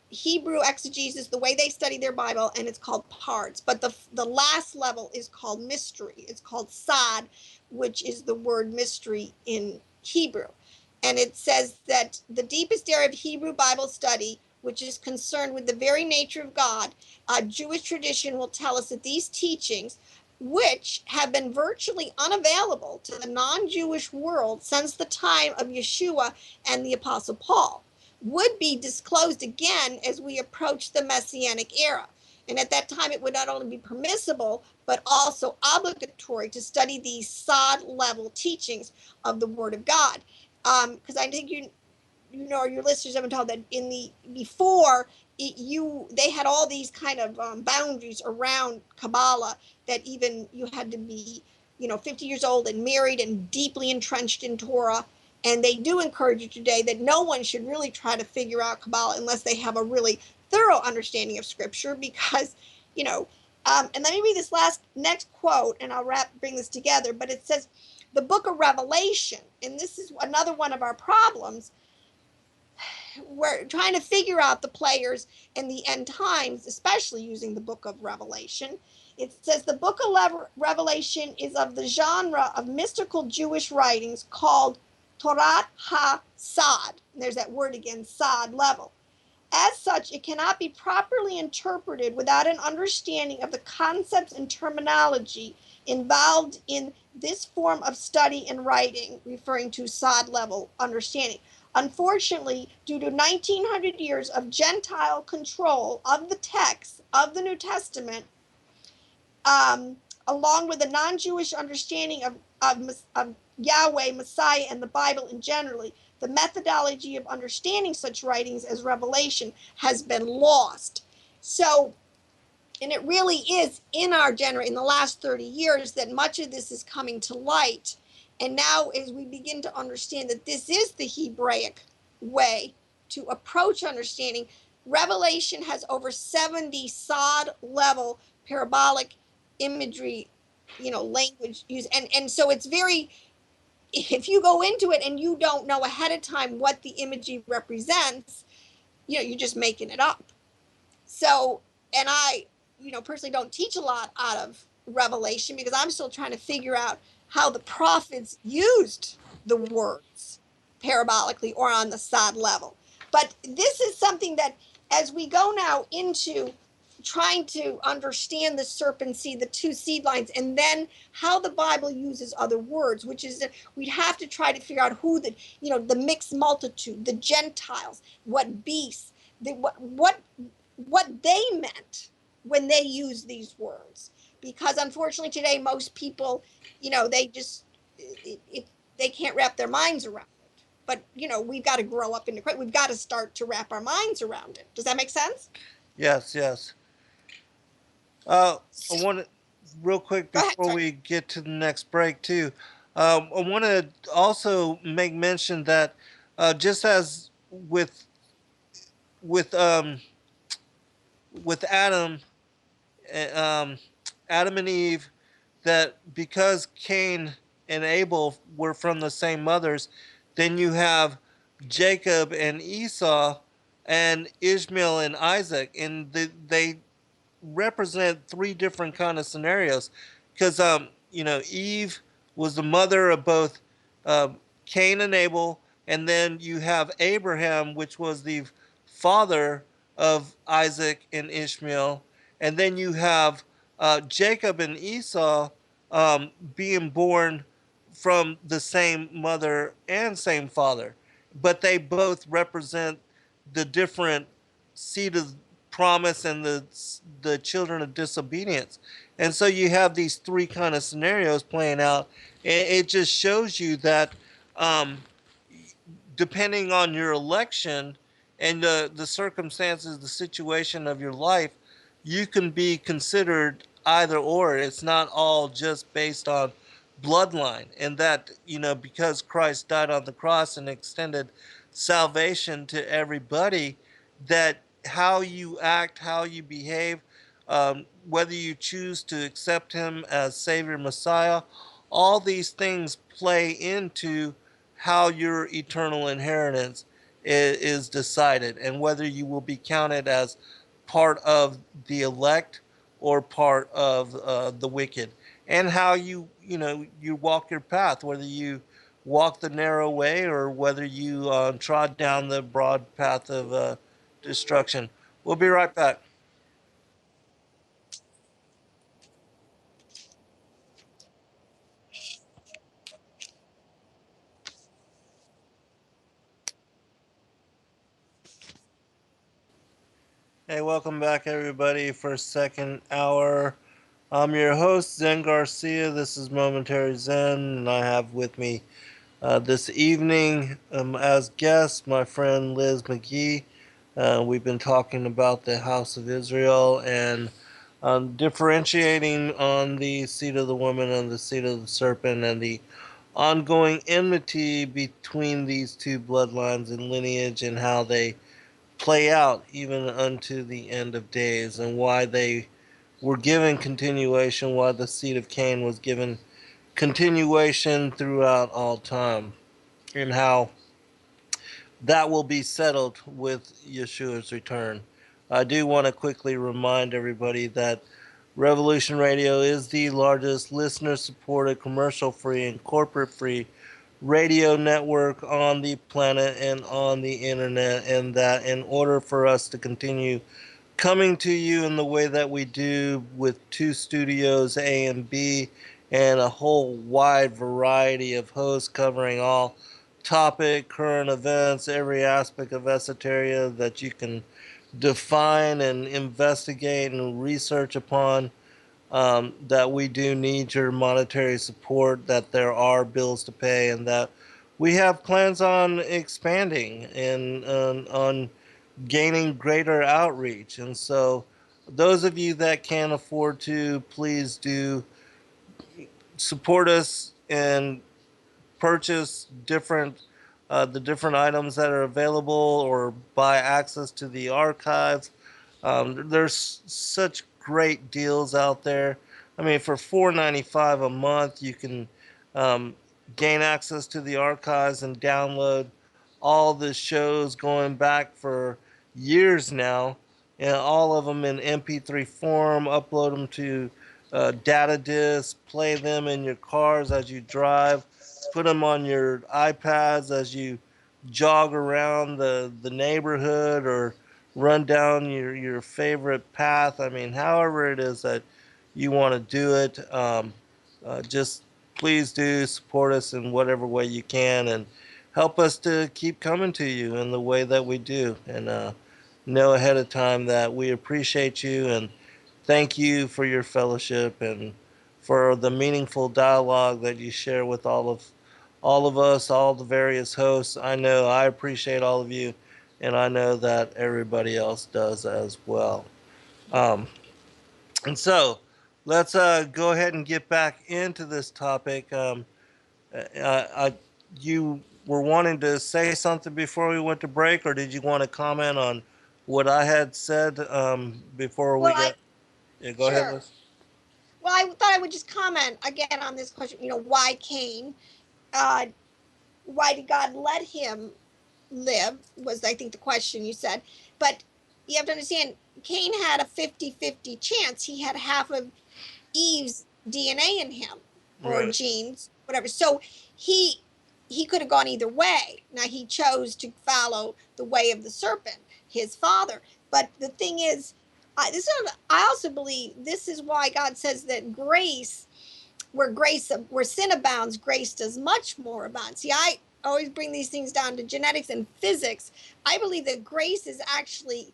Hebrew exegesis, the way they study their Bible, and it's called parts. But the last level is called mystery. It's called sad, which is the word mystery in Hebrew. And it says that the deepest area of Hebrew Bible study, which is concerned with the very nature of God, Jewish tradition will tell us that these teachings, which have been virtually unavailable to the non-Jewish world since the time of Yeshua and the Apostle Paul, would be disclosed again as we approach the Messianic era. And at that time, it would not only be permissible, but also obligatory to study these sod level teachings of the Word of God. Because I think your listeners have been told that before they had all these kind of boundaries around Kabbalah, that even you had to be 50 years old and married and deeply entrenched in Torah. And they do encourage you today that no one should really try to figure out Kabbalah unless they have a really thorough understanding of Scripture, because and let me read this next quote, and I'll bring this together. But it says, the book of Revelation, and this is another one of our problems. We're trying to figure out the players in the end times, especially using the book of Revelation. It says the book of Revelation is of the genre of mystical Jewish writings called Torah ha-Sod. There's that word again, Sod level. As such, it cannot be properly interpreted without an understanding of the concepts and terminology involved in this form of study and writing, referring to Sod level understanding. Unfortunately, due to 1900 years of Gentile control of the text of the New Testament, along with a non-Jewish understanding of Yahweh, Messiah, and the Bible in generally, the methodology of understanding such writings as Revelation has been lost. So, and it really is in the last 30 years that much of this is coming to light. And now, as we begin to understand that this is the Hebraic way to approach understanding, Revelation has over 70 Sod level parabolic imagery, language use. And so it's very, if you go into it and you don't know ahead of time what the imagery represents, you're just making it up. So, and I, personally don't teach a lot out of Revelation, because I'm still trying to figure out how the prophets used the words parabolically or on the Sod level. But this is something that, as we go now into trying to understand the serpent seed, the two seed lines, and then how the Bible uses other words, which is that we'd have to try to figure out who the mixed multitude, the Gentiles, what beasts, what they meant when they use these words. Because unfortunately today, most people, they just, they can't wrap their minds around it. But, we've got to grow up into Christ. We've got to start to wrap our minds around it. Does that make sense? Yes. I want to, real quick before we get to the next break too, I want to also make mention that just as with Adam, Adam and Eve, that because Cain and Abel were from the same mothers, then you have Jacob and Esau, and Ishmael and Isaac, and they represent three different kind of scenarios, because Eve was the mother of both Cain and Abel, and then you have Abraham, which was the father of Isaac and Ishmael, and then you have Jacob and Esau being born from the same mother and same father, but they both represent the different seed of promise and the children of disobedience. And so you have these three kind of scenarios playing out, and it just shows you that depending on your election and the circumstances, the situation of your life, you can be considered either or. It's not all just based on bloodline, and that because Christ died on the cross and extended salvation to everybody, that how you act, how you behave, whether you choose to accept him as Savior, Messiah, all these things play into how your eternal inheritance is decided, and whether you will be counted as part of the elect or part of the wicked, and how you walk your path, whether you walk the narrow way or whether you trod down the broad path of destruction. We'll be right back. Hey, welcome back, everybody, for second hour. I'm your host, Zen Garcia. This is Momentary Zen, and I have with me this evening as guest my friend Liz McGee. We've been talking about the house of Israel and differentiating on the seed of the woman and the seed of the serpent and the ongoing enmity between these two bloodlines and lineage and how they play out even unto the end of days and why they were given continuation, why the seed of Cain was given continuation throughout all time, and how that will be settled with Yeshua's return. I do want to quickly remind everybody that Revolution Radio is the largest listener supported, commercial free, and corporate free radio network on the planet and on the internet, and that in order for us to continue coming to you in the way that we do with two studios, A and B, and a whole wide variety of hosts covering all topic, current events, every aspect of esoteria that you can define and investigate and research upon. That we do need your monetary support, that there are bills to pay, and that we have plans on expanding and on gaining greater outreach. And so, those of you that can afford to, please do support us and purchase the different items that are available or buy access to the archives. There's such great deals out there. I mean, for $4.95 a month, you can um, gain access to the archives and download all the shows going back for years now, and all of them in MP3 form. Upload them to data discs, play them in your cars as you drive, put them on your iPads as you jog around the neighborhood or run down your favorite path. I mean, however it is that you want to do it, just please do support us in whatever way you can and help us to keep coming to you in the way that we do. And know ahead of time that we appreciate you and thank you for your fellowship and for the meaningful dialogue that you share with all of us, all the various hosts. I know I appreciate all of you, and I know that everybody else does as well. Um, and so, let's go ahead and get back into this topic. You were wanting to say something before we went to break, or did you want to comment on what I had said before we Well, I got? Yeah, go ahead, sure. Liz. Well, I thought I would just comment again on this question. Why Cain? Uh, why did God let him live? Was, I think, the question you said. But you have to understand, Cain had a 50-50 chance. He had half of Eve's DNA in him, or Right. genes, whatever. So he he could have gone either way. Now he chose to follow the way of the serpent, his father. But the thing is, I also believe this is why God says that grace, where sin abounds, grace does much more abound. See, I always bring these things down to genetics and physics. I believe that grace is actually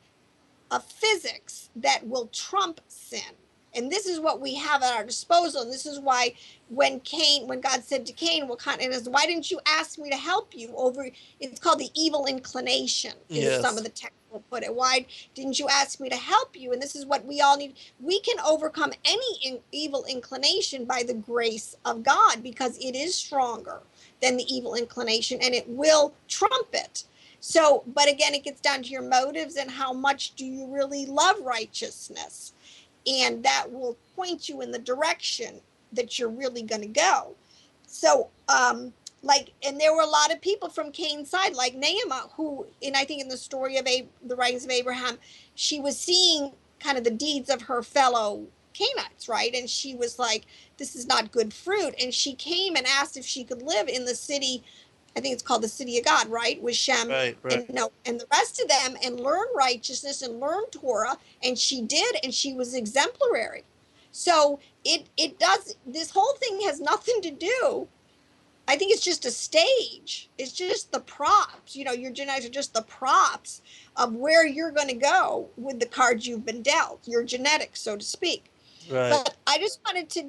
a physics that will trump sin. And this is what we have at our disposal. And this is why when God said to Cain, "What kind?" And why didn't you ask me to help you over? It's called the evil inclination, is some of Yes. the text will put it. Why didn't you ask me to help you? And this is what we all need. We can overcome any evil inclination by the grace of God, because it is stronger than the evil inclination and it will trump it. So, but again, it gets down to your motives and how much do you really love righteousness. And that will point you in the direction that you're really going to go. So, and there were a lot of people from Cain's side, like Naamah, who, and I think in the story of the writings of Abraham, she was seeing kind of the deeds of her fellow Canaanites, right? And she was like, this is not good fruit. And she came and asked if she could live in the city. I think it's called the city of God, right? With Shem Right. Right. and no, and the rest of them, and learn righteousness and learn Torah. And she did, and she was exemplary. So it does. This whole thing has nothing to do. I think it's just a stage. It's just the props. Your genetics are just the props of where you're going to go with the cards you've been dealt. Your genetics, so to speak. Right. But I just wanted to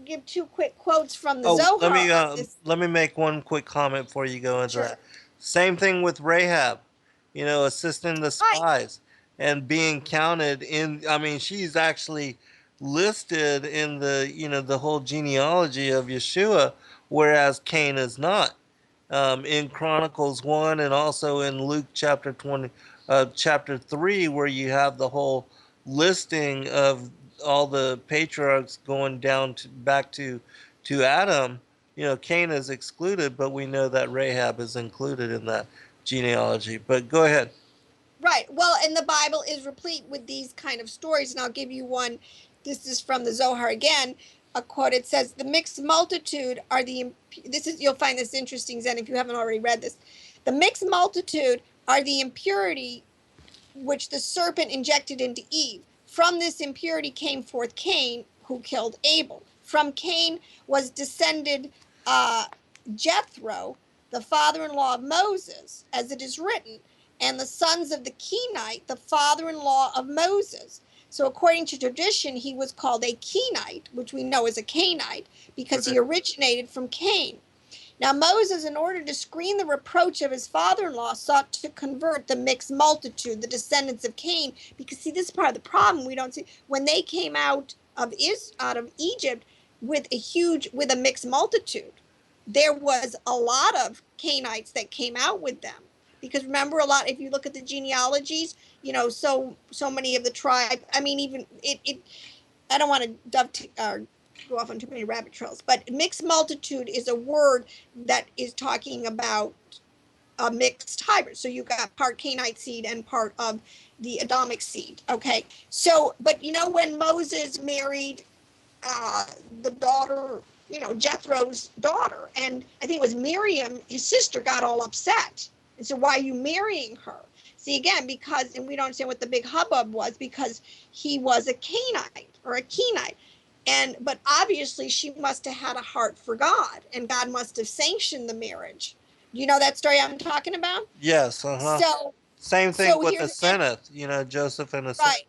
give two quick quotes from the Oh, Zohar on this. let me make one quick comment before you go into Sure. that. Same thing with Rahab. assisting the Right. spies and being counted in. I mean, she's actually listed in the whole genealogy of Yeshua, whereas Cain is not. In Chronicles 1 and also in Luke chapter 20, chapter 3, where you have the whole listing of all the patriarchs going down back to Adam. Cain is excluded, but we know that Rahab is included in that genealogy. But go ahead. Right. Well, and the Bible is replete with these kind of stories. And I'll give you one. This is from the Zohar again. A quote. It says, "The mixed multitude are the." This is, you'll find this interesting, Zen, if you haven't already read this. "The mixed multitude are the impurity which the serpent injected into Eve. From this impurity came forth Cain, who killed Abel. From Cain was descended Jethro, the father-in-law of Moses, as it is written, and the sons of the Kenite, the father-in-law of Moses." So according to tradition, he was called a Kenite, which we know is a Canaanite, because he originated from Cain. Now Moses, in order to screen the reproach of his father-in-law, sought to convert the mixed multitude, the descendants of Cain, because see, this is part of the problem we don't see. When they came out of Egypt with a mixed multitude, there was a lot of Canaanites that came out with them. Because remember, a lot, if you look at the genealogies, so many of the tribe, I mean, even it I don't want to go off on too many rabbit trails, but mixed multitude is a word that is talking about a mixed hybrid. So you got part Canaanite seed and part of the Adamic seed. Okay. So, but when Moses married the daughter, Jethro's daughter, and I think it was Miriam, his sister, got all upset and said, "Why are you marrying her?" See, again, because, and we don't understand what the big hubbub was, because he was a Canaanite or a Kenite. But obviously she must have had a heart for God, and God must have sanctioned the marriage. You know that story I'm talking about? Yes. So, Same thing so with the here's again, Senate. Joseph and the Senate. right.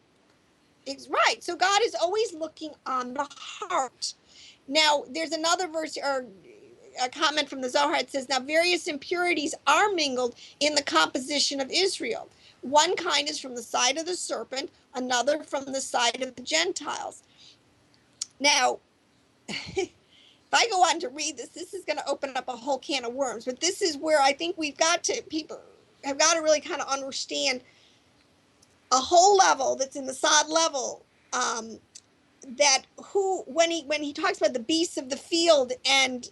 It's right. So God is always looking on the heart. Now, there's another verse or a comment from the Zohar. It says, "Now various impurities are mingled in the composition of Israel. One kind is from the side of the serpent, another from the side of the Gentiles." Now, if I go on to read this is going to open up a whole can of worms. But this is where I think people have got to really kind of understand a whole level that's in the sod level. That when he talks about the beasts of the field and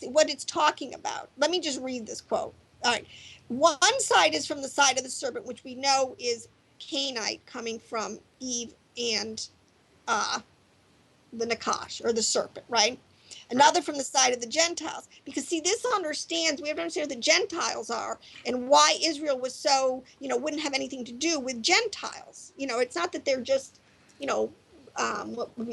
what it's talking about. Let me just read this quote. All right. One side is from the side of the serpent, which we know is Canaanite, coming from Eve and the Nakash, or the serpent, right? Another from the side of the Gentiles. Because see, this understands, we have to understand what the Gentiles are and why Israel was so, wouldn't have anything to do with Gentiles. It's not that they're just,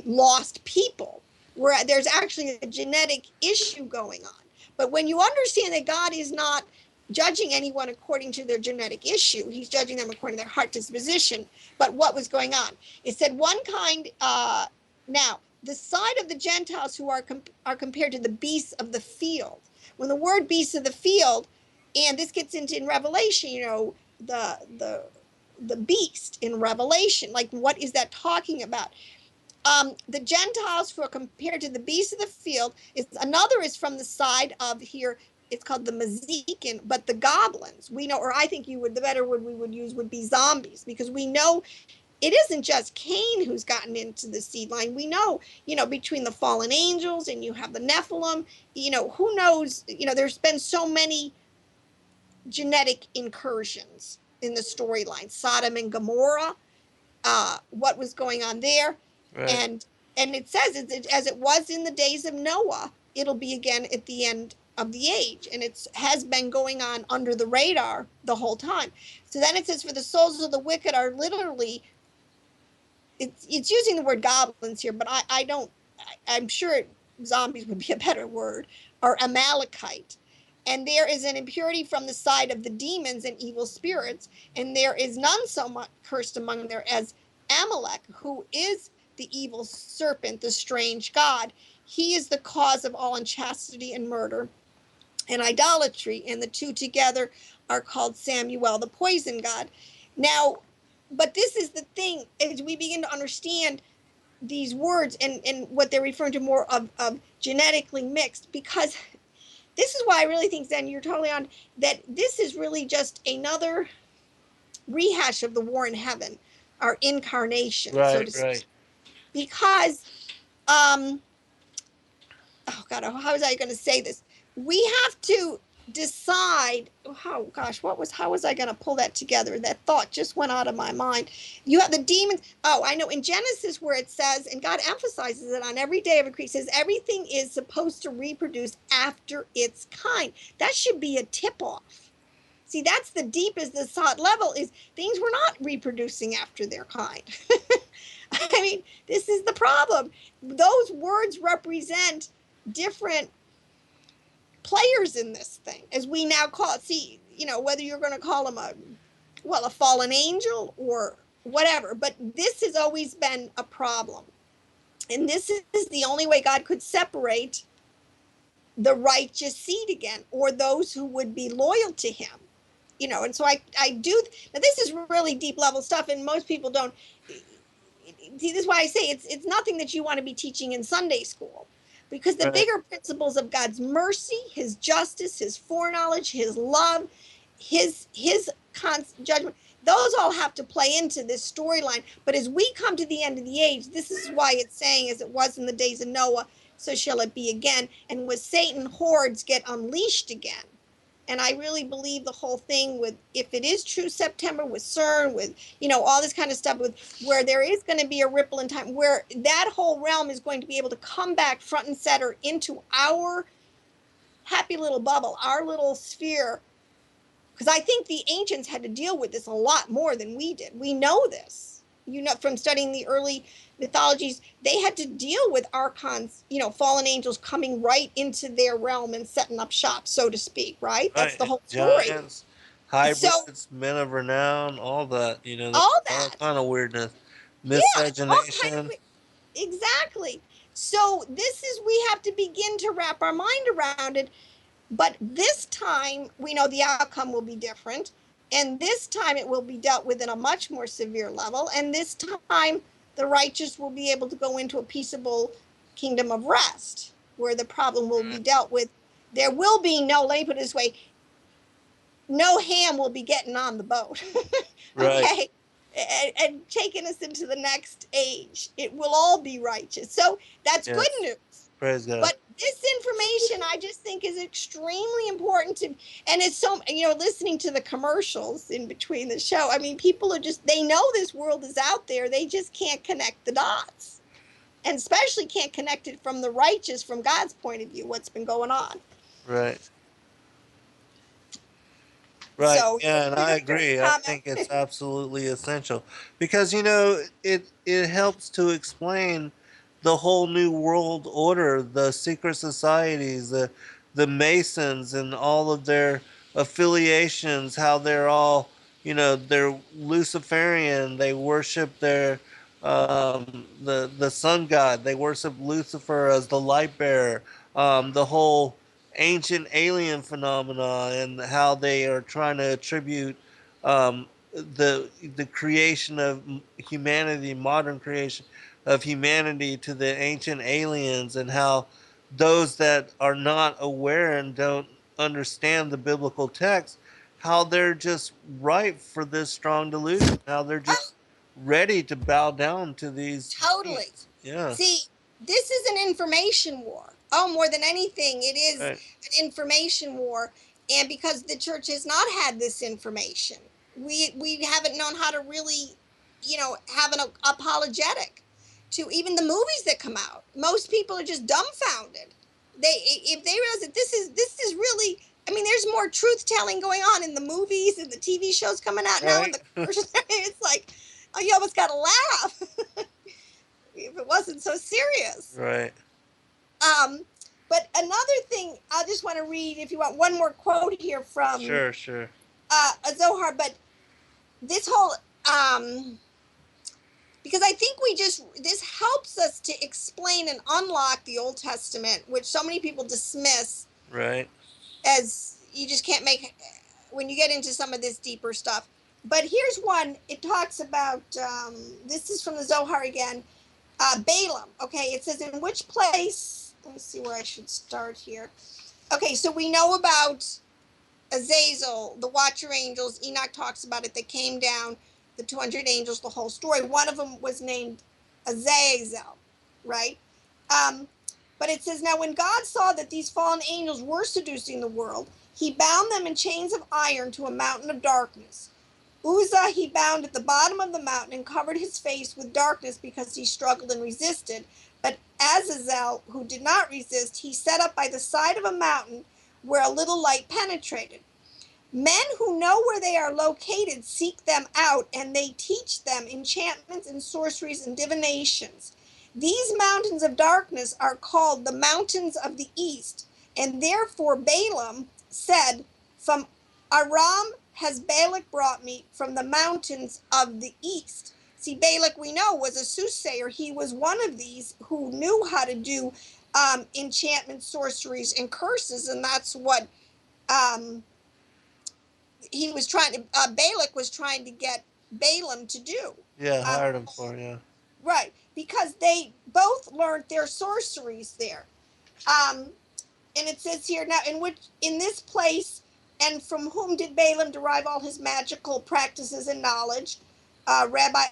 lost people, where there's actually a genetic issue going on. But when you understand that God is not judging anyone according to their genetic issue, he's judging them according to their heart disposition. But what was going on? It said one kind, now, the side of the Gentiles who are compared to the beasts of the field. When the word beasts of the field, and this gets into in Revelation, the beast in Revelation, like what is that talking about? The Gentiles who are compared to the beasts of the field another is from the side of here. It's called the Mazikin, but the goblins we know, or I think the better word we would use would be zombies, because we know it isn't just Cain who's gotten into the seed line. We know, between the fallen angels and you have the Nephilim, who knows, there's been so many genetic incursions in the storyline. Sodom and Gomorrah, what was going on there. Right. And it says, as it was in the days of Noah, it'll be again at the end of the age. And it has been going on under the radar the whole time. So then it says, for the souls of the wicked are literally, it's using the word goblins here, but I'm sure zombies would be a better word, or Amalekite. And there is an impurity from the side of the demons and evil spirits, and there is none so much cursed among them as Amalek, who is the evil serpent, the strange god. He is the cause of all unchastity and murder and idolatry, and the two together are called Samuel, the poison god. Now, but this is the thing, as we begin to understand these words and what they're referring to more of genetically mixed, because this is why I really think, Zen, you're totally on, that this is really just another rehash of the war in heaven, our incarnation, so to Right, speak. right. Because, oh God, how was I going to say this? We have to decide, oh gosh, how was I going to pull that together? That thought just went out of my mind. You have the demons. Oh, I know in Genesis where it says, and God emphasizes it on every day of a creation, says everything is supposed to reproduce after its kind. That should be a tip off. See, that's the deepest, the thought level is things were not reproducing after their kind. I mean, this is the problem. Those words represent different players in this thing, as we now call it. See, whether you're going to call them a fallen angel or whatever, but this has always been a problem. And this is the only way God could separate the righteous seed again, or those who would be loyal to him. And so I do, now this is really deep level stuff, and most people don't see. This is why I say it's nothing that you want to be teaching in Sunday school, because the Right. bigger principles of God's mercy, his justice, his foreknowledge, his love, his judgment, those all have to play into this storyline. But as we come to the end of the age, this is why it's saying, as it was in the days of Noah, so shall it be again. And with Satan, hordes get unleashed again. And I really believe the whole thing with, if it is true September, with CERN, with, all this kind of stuff, with where there is going to be a ripple in time, where that whole realm is going to be able to come back front and center into our happy little bubble, our little sphere. Because I think the ancients had to deal with this a lot more than we did. We know this. From studying the early mythologies, they had to deal with archons, fallen angels coming right into their realm and setting up shop, so to speak, right? That's the Right. whole story. Giants, So, hybrids, men of renown, all that. There's all all that, kind of weirdness. yeah, all kind Miscegenation. of, exactly. So this is, we have to begin to wrap our mind around it. But this time, we know the outcome will be different. And this time it will be dealt with in a much more severe level. And this time, the righteous will be able to go into a peaceable kingdom of rest, where the problem will be dealt with. There will be no, let me put it this way, no Ham will be getting on the boat. Right. Okay? And taking us into the next age. It will all be righteous. So that's good Yes. news. Praise God. But this information, I just think, is extremely important to, and it's so, listening to the commercials in between the show. I mean, people are just, they know this world is out there. They just can't connect the dots, and especially can't connect it from the righteous, from God's point of view, what's been going on. Right. Right. So, Yeah, and I your agree. I comment. think it's absolutely essential because it helps to explain the whole new world order, the secret societies, the Masons, and all of their affiliations. How they're all, they're Luciferian. They worship the sun god. They worship Lucifer as the light bearer. The whole ancient alien phenomena and how they are trying to attribute the creation of humanity, modern creation of humanity, to the ancient aliens, and how those that are not aware and don't understand the biblical text, how they're just ripe for this strong delusion, how they're just ready to bow down to these Totally. beings. Yeah. See, this is an information war. Oh, more than anything, it is Right. an information war. And because the church has not had this information, we haven't known how to really, have an apologetic to even the movies that come out. Most people are just dumbfounded. If they realize that this is really, I mean, there's more truth telling going on in the movies and the TV shows coming out now, and the commercials. It's like, oh, you almost got to laugh if it wasn't so serious. Right. But another thing, I just want to read, if you want, one more quote here from Sure. a Zohar. But this whole, because I think this helps us to explain and unlock the Old Testament, which so many people dismiss Right. as you just can't make when you get into some of this deeper stuff. But here's one. It talks about, this is from the Zohar again, Balaam. Okay, it says, in which place, let me see where I should start here. Okay, so we know about Azazel, the watcher angels. Enoch talks about it. They came down, the 200 angels, the whole story. One of them was named Azazel, right? But it says, now when God saw that these fallen angels were seducing the world, he bound them in chains of iron to a mountain of darkness. Uzzah he bound at the bottom of the mountain and covered his face with darkness because he struggled and resisted. But Azazel, who did not resist, he set up by the side of a mountain where a little light penetrated. Men who know where they are located seek them out, and they teach them enchantments and sorceries and divinations. These mountains of darkness are called the mountains of the east, and therefore Balaam said, from Aram has Balak brought me, from the mountains of the east. See, Balak, we know, was a soothsayer. He was one of these who knew how to do enchantments, sorceries, and curses, and that's what he was trying to, Balak was trying to get Balaam to do. Yeah, hired him for, yeah. Right, because they both learned their sorceries there. And it says here, now in this place, and from whom did Balaam derive all his magical practices and knowledge? Rabbi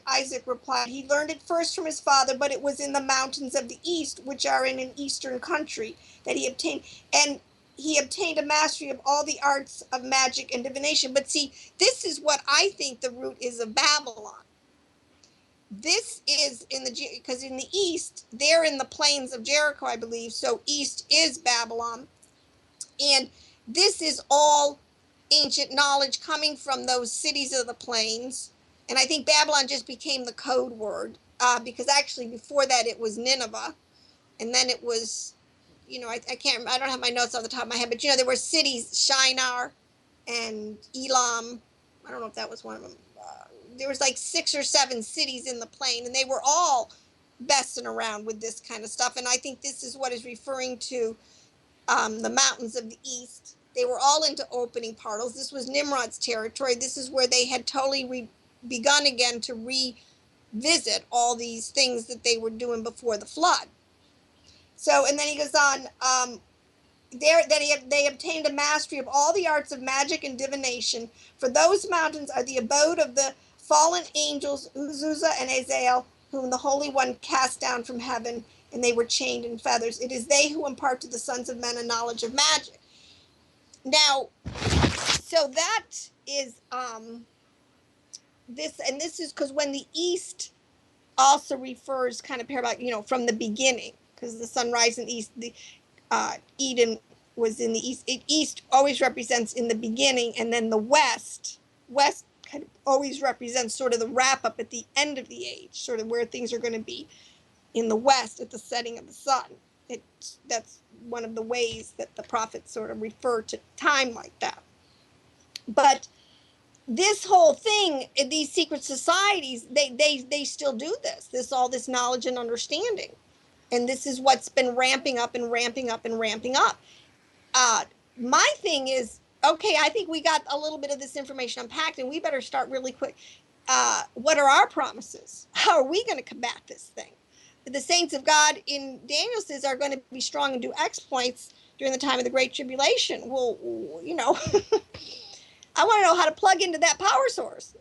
Isaac replied, he learned it first from his father, but it was in the mountains of the east, which are in an eastern country, that he obtained. And he obtained a mastery of all the arts of magic and divination. But see, this is what I think the root is of Babylon. This is because in the east, they're in the plains of Jericho, I believe. So east is Babylon. And this is all ancient knowledge coming from those cities of the plains. And I think Babylon just became the code word because actually before that it was Nineveh. And then it was, I don't have my notes off the top of my head, but there were cities, Shinar and Elam. I don't know if that was one of them. There was like 6 or 7 cities in the plain, and they were all messing around with this kind of stuff. And I think this is what is referring to the mountains of the east. They were all into opening portals. This was Nimrod's territory. This is where they had totally begun again to revisit all these things that they were doing before the flood. So, and then he goes on, they obtained a mastery of all the arts of magic and divination, for those mountains are the abode of the fallen angels, Uzzah and Azazel, whom the Holy One cast down from heaven, and they were chained in feathers. It is they who impart to the sons of men a knowledge of magic. Now, so that is this is because when the east also refers kind of parallel, from the beginning, because the sunrise in the east, the Eden was in the east. East always represents in the beginning, and then the west kind of always represents sort of the wrap up at the end of the age, sort of where things are going to be in the west at the setting of the sun. That's one of the ways that the prophets sort of refer to time like that. But this whole thing, these secret societies, they still do all this knowledge and understanding. And this is what's been ramping up and ramping up and ramping up. My thing is, okay, I think we got a little bit of this information unpacked, and we better start really quick. What are our promises? How are we going to combat this thing? The saints of God in Daniel says are going to be strong and do exploits during the time of the Great Tribulation. Well, I want to know how to plug into that power source.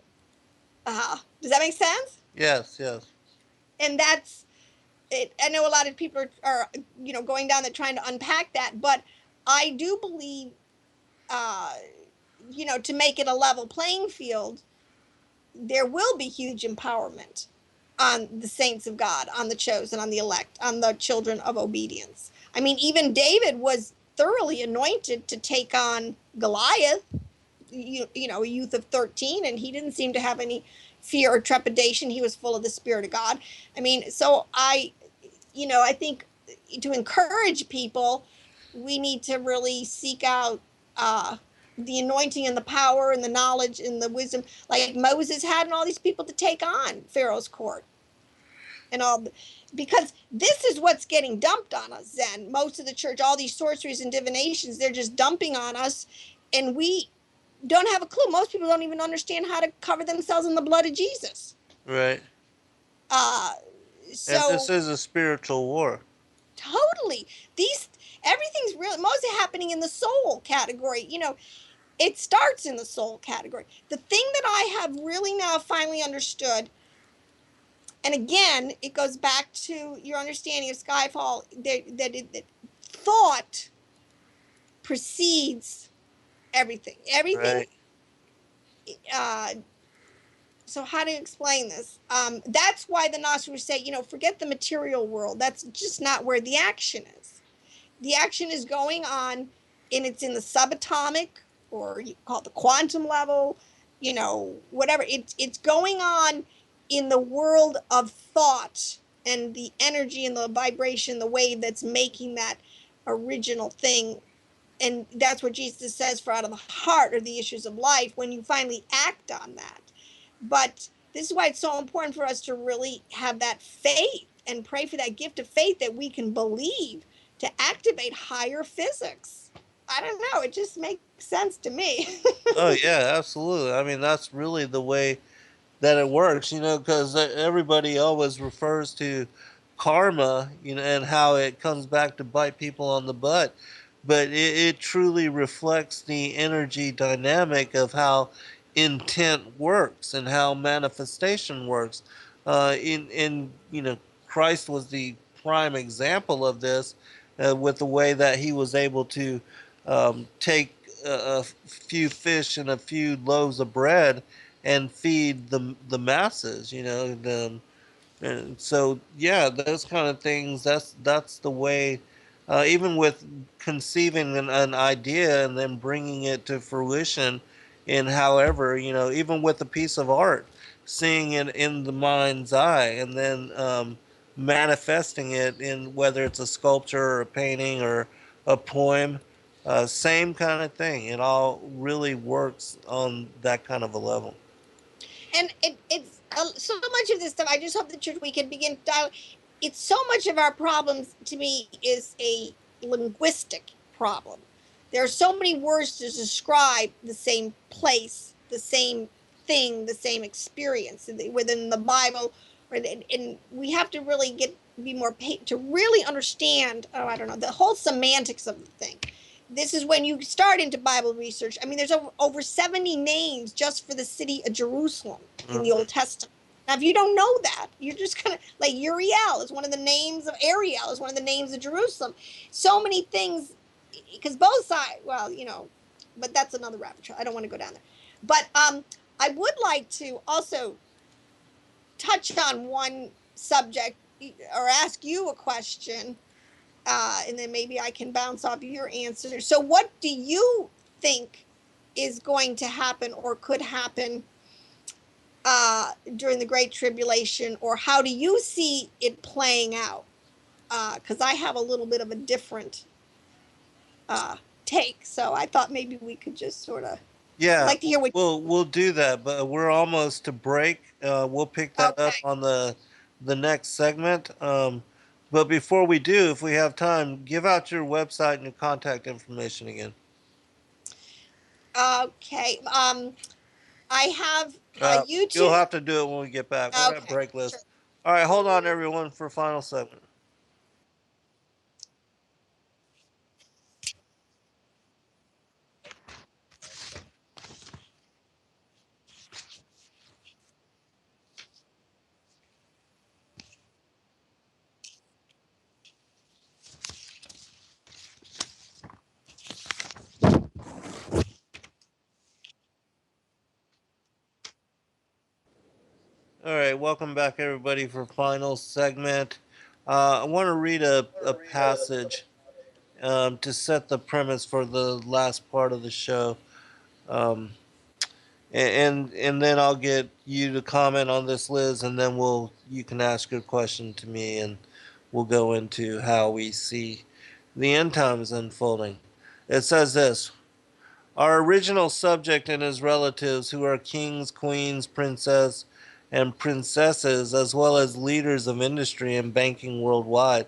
Does that make sense? Yes. And that's it. I know a lot of people are going down there trying to unpack that, but I do believe, to make it a level playing field, there will be huge empowerment on the saints of God, on the chosen, on the elect, on the children of obedience. I mean, even David was thoroughly anointed to take on Goliath, a youth of 13, and he didn't seem to have any fear or trepidation. He was full of the Spirit of God. I mean, so I think to encourage people, we need to really seek out the anointing and the power and the knowledge and the wisdom like Moses had, and all these people to take on Pharaoh's court and all, because this is what's getting dumped on us. Zen, most of the church, all these sorceries and divinations, they're just dumping on us, and we don't have a clue. Most people don't even understand how to cover themselves in the blood of Jesus. Right. Uh, And this so is a spiritual war. totally, these everything's really mostly happening in the soul category. You know, it starts in the soul category. The thing that I have really now finally understood, and again, it goes back to your understanding of Skyfall, that thought precedes everything. Everything. Right. Uh, so how to explain this? That's why the Gnostics say, you know, forget the material world. That's just not where the action is. The action is going on, and it's in the subatomic, or you call it the quantum level, you know, whatever. It's going on in the world of thought and the energy and the vibration, the wave that's making that original thing. And that's what Jesus says, for out of the heart are the issues of life, when you finally act on that. But this is why it's so important for us to really have that faith and pray for that gift of faith that we can believe to activate higher physics. I don't know. It just makes sense to me. Oh yeah, absolutely. I mean, that's really the way that it works, because everybody always refers to karma, and how it comes back to bite people on the butt. But it truly reflects the energy dynamic of how intent works and how manifestation works. Christ was the prime example of this, with the way that he was able to take a few fish and a few loaves of bread and feed the masses, and so yeah, those kind of things. That's the way. Even with conceiving an idea and then bringing it to fruition, in however, even with a piece of art, seeing it in the mind's eye and then manifesting it in, whether it's a sculpture or a painting or a poem, same kind of thing. It all really works on that kind of a level. And it's so much of this stuff. I just hope that we can begin to dial. It's so much of our problems, to me, is a linguistic problem. There are so many words to describe the same place, the same thing, the same experience within the Bible, and we have to really be more to really understand. Oh, I don't know, the whole semantics of the thing. This is when you start into Bible research. I mean, there's over 70 names just for the city of Jerusalem in the Old Testament. Now, if you don't know that, you're just gonna, like, Uriel is one of the names of Ariel is one of the names of Jerusalem. So many things, because both sides, well, but that's another rabbit trail. I don't want to go down there. But I would like to also touch on one subject, or ask you a question, and then maybe I can bounce off your answer. So what do you think is going to happen or could happen during the Great Tribulation, or how do you see it playing out? Because I have a little bit of a different take. So I thought maybe we could just sort of, Yeah, like to hear what. we'll do that, but we're almost to break. We'll pick that up Okay. on the next segment. But before we do, if we have time, give out your website and your contact information again. Okay. I have You'll YouTube. have to do it when we get back. We're at Okay. break Sure. list. All right, hold on, everyone, for final segment. All right, welcome back, everybody, for final segment. I want to read a passage to set the premise for the last part of the show. Um, and then I'll get you to comment on this, Liz, and then you can ask your question to me, and we'll go into how we see the end times unfolding. It says this: our original subject and his relatives, who are kings, queens, princess, and princesses, as well as leaders of industry and banking worldwide,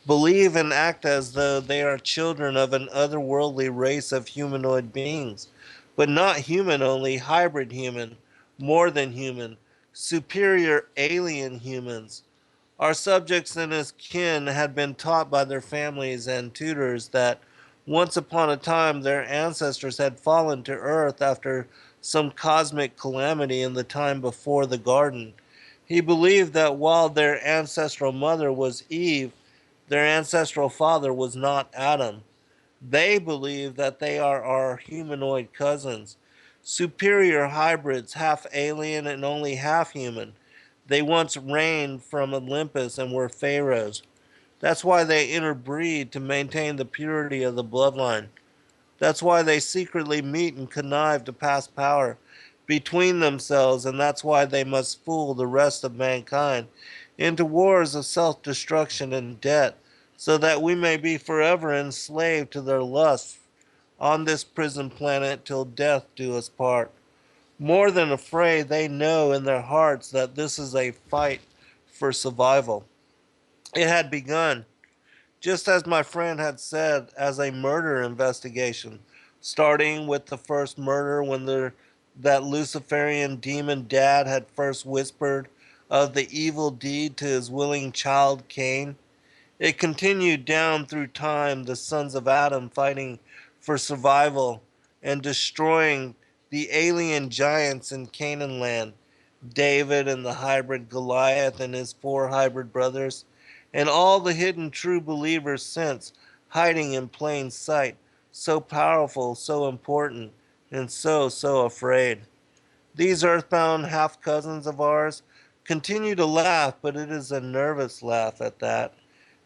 believe and act as though they are children of an otherworldly race of humanoid beings but not human only, hybrid human, more than human, superior alien humans. Our subjects and his kin had been taught by their families and tutors that once upon a time their ancestors had fallen to earth after some cosmic calamity in the time before the garden. He believed that while their ancestral mother was Eve, their ancestral father was not Adam. They believe that they are our humanoid cousins, superior hybrids, half alien and only half human. They once reigned from Olympus and were pharaohs. That's why they interbreed to maintain the purity of the bloodline. That's why they secretly meet and connive to pass power between themselves, and that's why they must fool the rest of mankind into wars of self destruction and debt, so that we may be forever enslaved to their lusts on this prison planet till death do us part. More than afraid, they know in their hearts that this is a fight for survival. It had begun, just as my friend had said, as a murder investigation, starting with the first murder when that Luciferian demon dad had first whispered of the evil deed to his willing child Cain. It continued down through time, the sons of Adam fighting for survival and destroying the alien giants in Canaan land, David and the hybrid Goliath and his four hybrid brothers, and all the hidden true believers since, hiding in plain sight, so powerful, so important, and so afraid. These earthbound half cousins of ours continue to laugh, but it is a nervous laugh at that,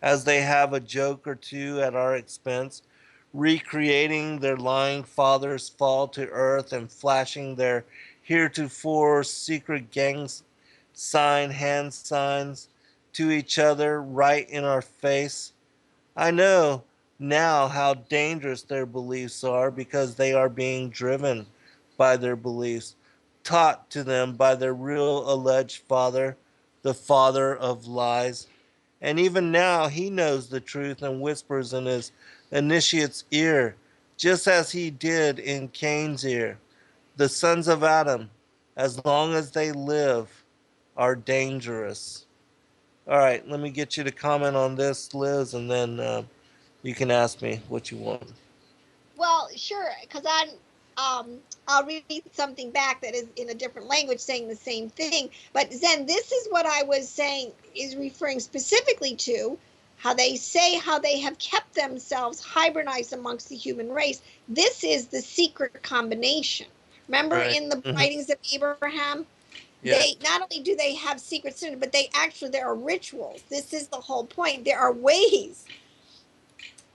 as they have a joke or two at our expense, recreating their lying father's fall to earth and flashing their heretofore secret gang hand signs to each other right in our face. I know now how dangerous their beliefs are because they are being driven by their beliefs, taught to them by their real alleged father, the father of lies. And even now, he knows the truth and whispers in his initiate's ear, just as he did in Cain's ear. The sons of Adam, as long as they live, are dangerous. All right, let me get you to comment on this, Liz, and then you can ask me what you want. Well, sure, because I'll read something back that is in a different language saying the same thing. But Zen, this is what I was saying is referring specifically to how they say how they have kept themselves hybridized amongst the human race. This is the secret combination. Remember Right. in the writings of Abraham, Yeah. they not only do they have secret sin, but they actually there are rituals. This is the whole point. There are ways,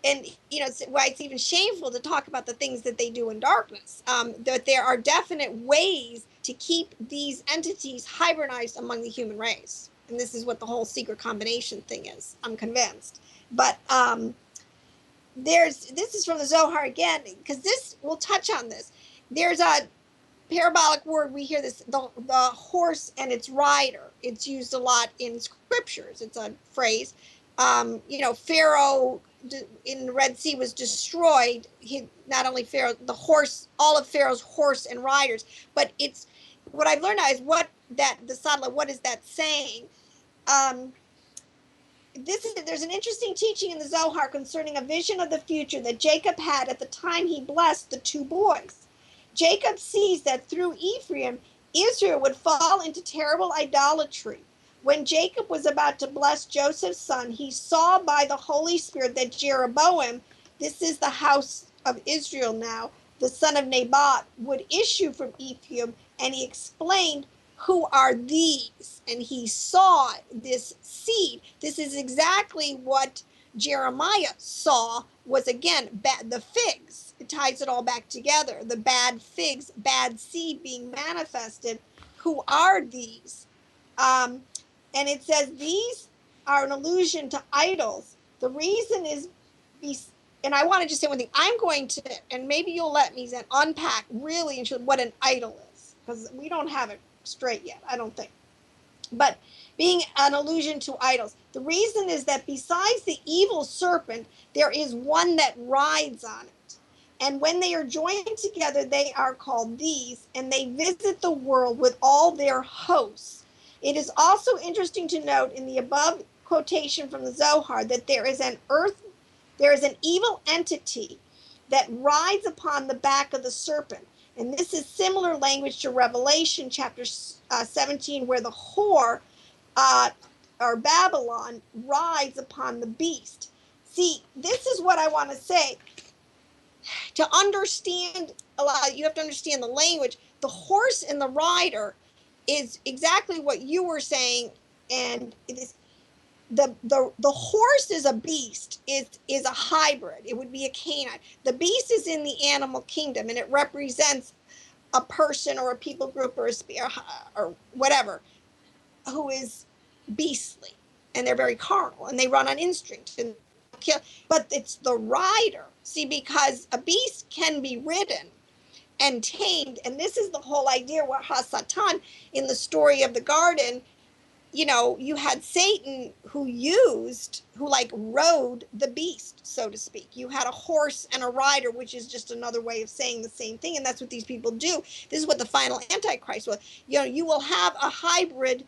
and you know why it's even shameful to talk about the things that they do in darkness. That there are definite ways to keep these entities hybridized among the human race, and this is what the whole secret combination thing is. I'm convinced. But this is from the Zohar again, because this will touch on this. There's a parabolic word, we hear this, the horse and its rider. It's used a lot in scriptures. It's a phrase. Pharaoh in the Red Sea was destroyed. Not only Pharaoh, the horse, all of Pharaoh's horse and riders. But it's what I've learned now is what is that saying? There's an interesting teaching in the Zohar concerning a vision of the future that Jacob had at the time he blessed the two boys. Jacob sees that through Ephraim, Israel would fall into terrible idolatry. When Jacob was about to bless Joseph's son, he saw by the Holy Spirit that Jeroboam, this is the house of Israel now, the son of Nabat, would issue from Ephraim, and he explained, who are these? And he saw this seed. This is exactly what Jeremiah saw, was again the figs. It ties it all back together. The bad figs, bad seed being manifested. Who are these? And it says these are an allusion to idols. The reason is, and I want to just say one thing. I'm going to, and maybe you'll let me then unpack really what an idol is, because we don't have it straight yet, I don't think. But being an allusion to idols. The reason is that besides the evil serpent, there is one that rides on it. And when they are joined together, they are called these, and they visit the world with all their hosts. It is also interesting to note in the above quotation from the Zohar that there is an evil entity that rides upon the back of the serpent. And this is similar language to Revelation chapter 17, where the whore, or Babylon, rides upon the beast. See, this is what I want to say. To understand a lot, you have to understand the language. The horse and the rider is exactly what you were saying, and it is the horse is a beast, is a hybrid. It would be a canine. The beast is in the animal kingdom, and it represents a person or a people group or whatever who is beastly, and they're very carnal, and they run on instinct and kill. But it's the rider, see, because a beast can be ridden and tamed, and this is the whole idea where Hasatan in the story of the garden, you know, you had Satan who rode the beast, so to speak. You had a horse and a rider, which is just another way of saying the same thing. And that's what these people do. This is what the final Antichrist was. You know, you will have a hybrid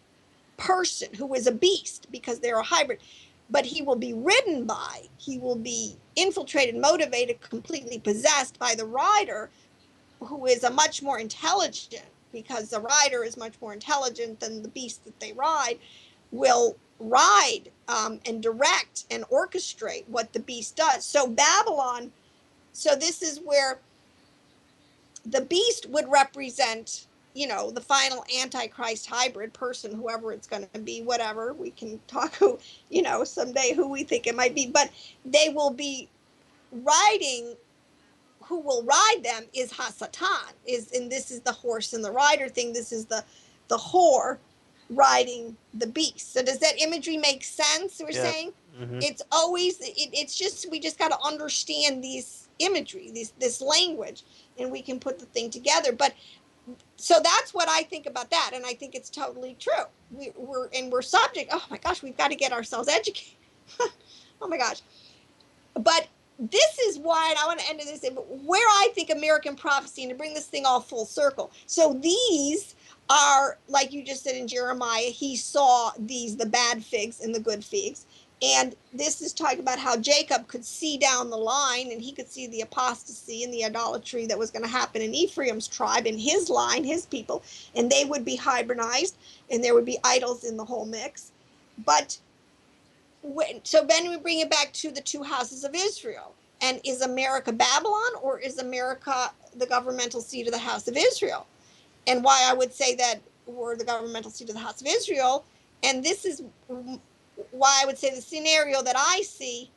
person who is a beast because they're a hybrid, but he will be he will be infiltrated, motivated, completely possessed by the rider, who is a much more intelligent, because the rider is much more intelligent than the beast that they ride, will ride and direct and orchestrate what the beast does. So Babylon, so this is where the beast would represent, you know, the final Antichrist hybrid person, whoever it's going to be, whatever. We can talk, you know, someday who we think it might be, but they will be riding. Who will ride them is Hasatan, and this is the horse and the rider thing. This is the whore riding the beast. So does that imagery make sense? We're saying it's always it's just, we just got to understand these imagery, this language, and we can put the thing together. But so that's what I think about that, and I think it's totally true. We're subject. Oh my gosh, we've got to get ourselves educated. Oh my gosh, but this is why, and I want to end this, where I think American prophecy, and to bring this thing all full circle. So these are, like you just said in Jeremiah, he saw these, the bad figs and the good figs. And this is talking about how Jacob could see down the line, and he could see the apostasy and the idolatry that was going to happen in Ephraim's tribe, in his line, his people, and they would be hybridized, and there would be idols in the whole mix. But so then we bring it back to the two houses of Israel. And is America Babylon, or is America the governmental seat of the house of Israel? And why I would say that we're the governmental seat of the house of Israel. And this is why I would say the scenario that I see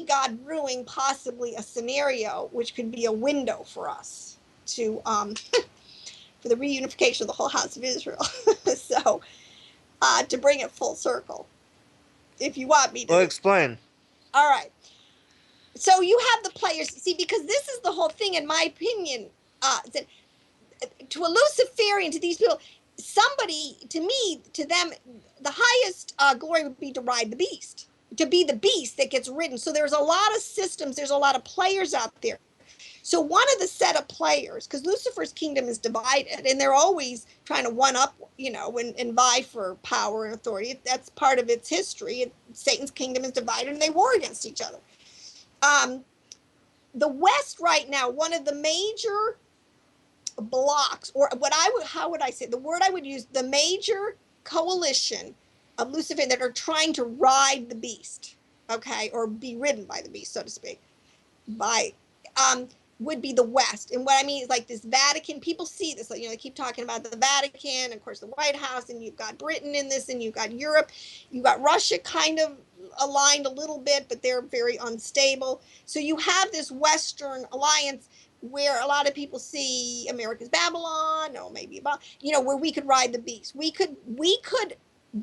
God brewing possibly a scenario which could be a window for us to for the reunification of the whole house of Israel. So to bring it full circle, if you want me to. Well, explain. All right. So you have the players, see, because this is the whole thing, in my opinion, that to a Luciferian, to these people, somebody, to me, to them, the highest glory would be to ride the beast, to be the beast that gets ridden. So there's a lot of systems, there's a lot of players out there. So one of the set of players, because Lucifer's kingdom is divided, and they're always trying to one up, you know, and vie for power and authority. That's part of its history. Satan's kingdom is divided, and they war against each other. The West right now, one of the major blocks, or how would I say, the word I would use, the major coalition of Lucifer that are trying to ride the beast, okay, or be ridden by the beast, so to speak, would be the West. And what I mean is, like, this Vatican, people see this, you know, they keep talking about the Vatican, and of course the White House, and you've got Britain in this, and you've got Europe, you've got Russia kind of aligned a little bit, but they're very unstable. So you have this Western alliance where a lot of people see America's Babylon, or maybe about, you know, where we could ride the beast. We could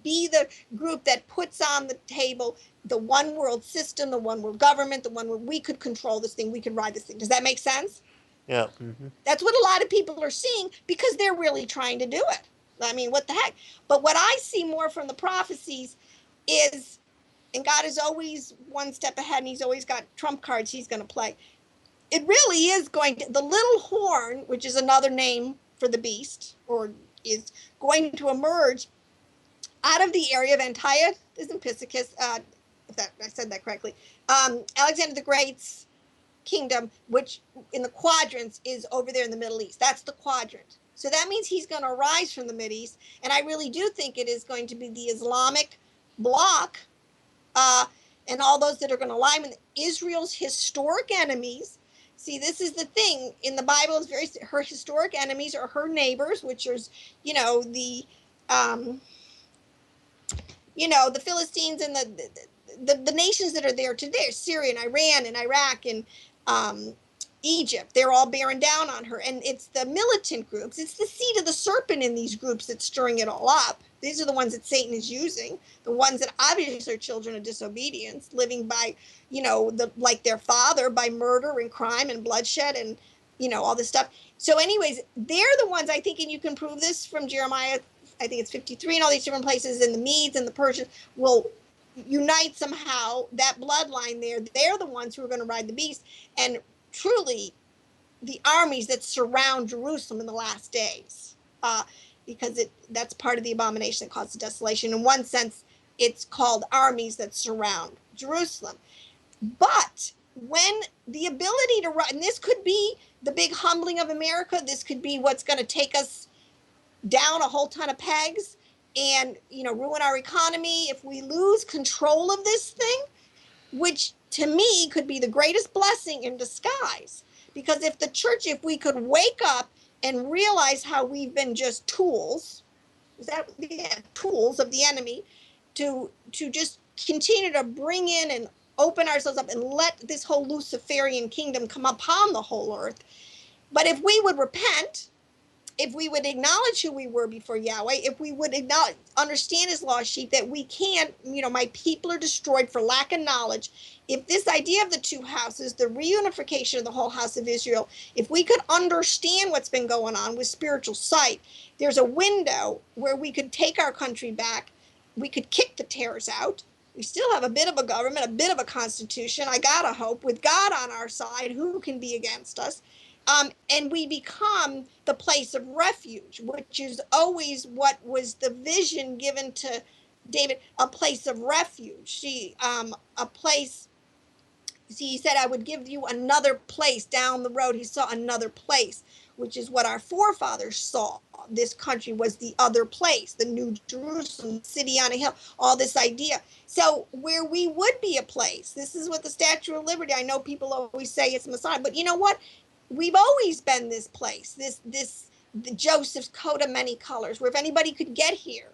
be the group that puts on the table the one world system, the one world government, the one where we could control this thing, we could ride this thing. Does that make sense? Yeah. That's what a lot of people are seeing, because they're really trying to do it. I mean, what the heck? But what I see more from the prophecies is, and God is always one step ahead, and he's always got trump cards he's going to play. it really is going to, the little horn, which is another name for the beast, or is going to emerge out of the area of Antiochus and Pisgah, if that, I said that correctly, Alexander the Great's kingdom, which in the quadrants is over there in the Middle East. That's the quadrant. So that means he's going to arise from the Middle East. And I really do think it is going to be the Islamic bloc, and all those that are going to align with Israel's historic enemies. See, this is the thing in the Bible is very, her historic enemies are her neighbors, which is, um, the Philistines and the nations that are there today, Syria and Iran and Iraq and Egypt. They're all bearing down on her. And it's the militant groups. It's the seed of the serpent in these groups that's stirring it all up. These are the ones that Satan is using, the ones that obviously are children of disobedience, living by, like their father, by murder and crime and bloodshed and, all this stuff. So anyways, they're the ones, I think, and you can prove this from Jeremiah, I think it's 53 and all these different places, and the Medes and the Persians will unite somehow, that bloodline there. They're the ones who are going to ride the beast. And truly, the armies that surround Jerusalem in the last days. Because that's part of the abomination that causes desolation. In one sense, it's called armies that surround Jerusalem. But when the ability to run, and this could be the big humbling of America, this could be what's going to take us down a whole ton of pegs and, ruin our economy if we lose control of this thing, which to me could be the greatest blessing in disguise. Because if we could wake up and realize how we've been just tools of the enemy to just continue to bring in and open ourselves up and let this whole Luciferian kingdom come upon the whole earth. But if we would repent, if we would acknowledge who we were before Yahweh, if we would understand his lost sheep, that we can't, my people are destroyed for lack of knowledge. If this idea of the two houses, the reunification of the whole house of Israel, if we could understand what's been going on with spiritual sight, there's a window where we could take our country back. We could kick the tares out. We still have a bit of a government, a bit of a constitution. I gotta hope, with God on our side, who can be against us? And we become the place of refuge, which is always what was the vision given to David, a place of refuge. A place, he said, I would give you another place down the road. He saw another place, which is what our forefathers saw. This country was the other place, the New Jerusalem, city on a hill, all this idea. So where we would be a place, this is what the Statue of Liberty, I know people always say it's Messiah, but you know what? We've always been this place, the Joseph's coat of many colors, where if anybody could get here,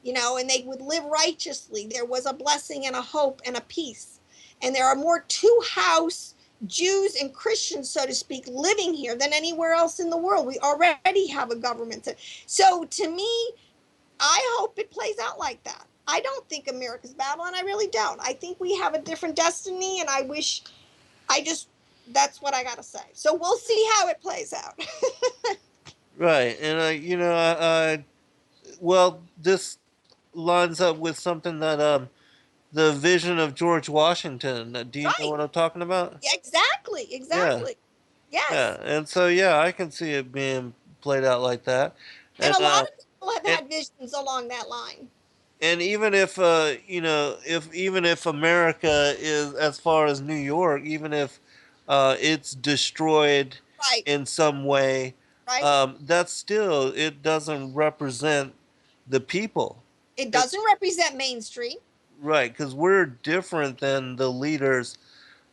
and they would live righteously, there was a blessing and a hope and a peace. And there are more two-house Jews and Christians, so to speak, living here than anywhere else in the world. We already have a government. So to me, I hope it plays out like that. I don't think America's Babylon. I really don't. I think we have a different destiny, and that's what I got to say. So we'll see how it plays out. Right. And, well, this lines up with something that, the vision of George Washington. Do you know what I'm talking about? Yeah, exactly. Yeah. Yes. Yeah. And so, yeah, I can see it being played out like that. And a lot of people have had visions along that line. And even if if America is, as far as New York, even if it's destroyed in some way, that still, it doesn't represent the people. It doesn't represent Main Street. Right, because we're different than the leaders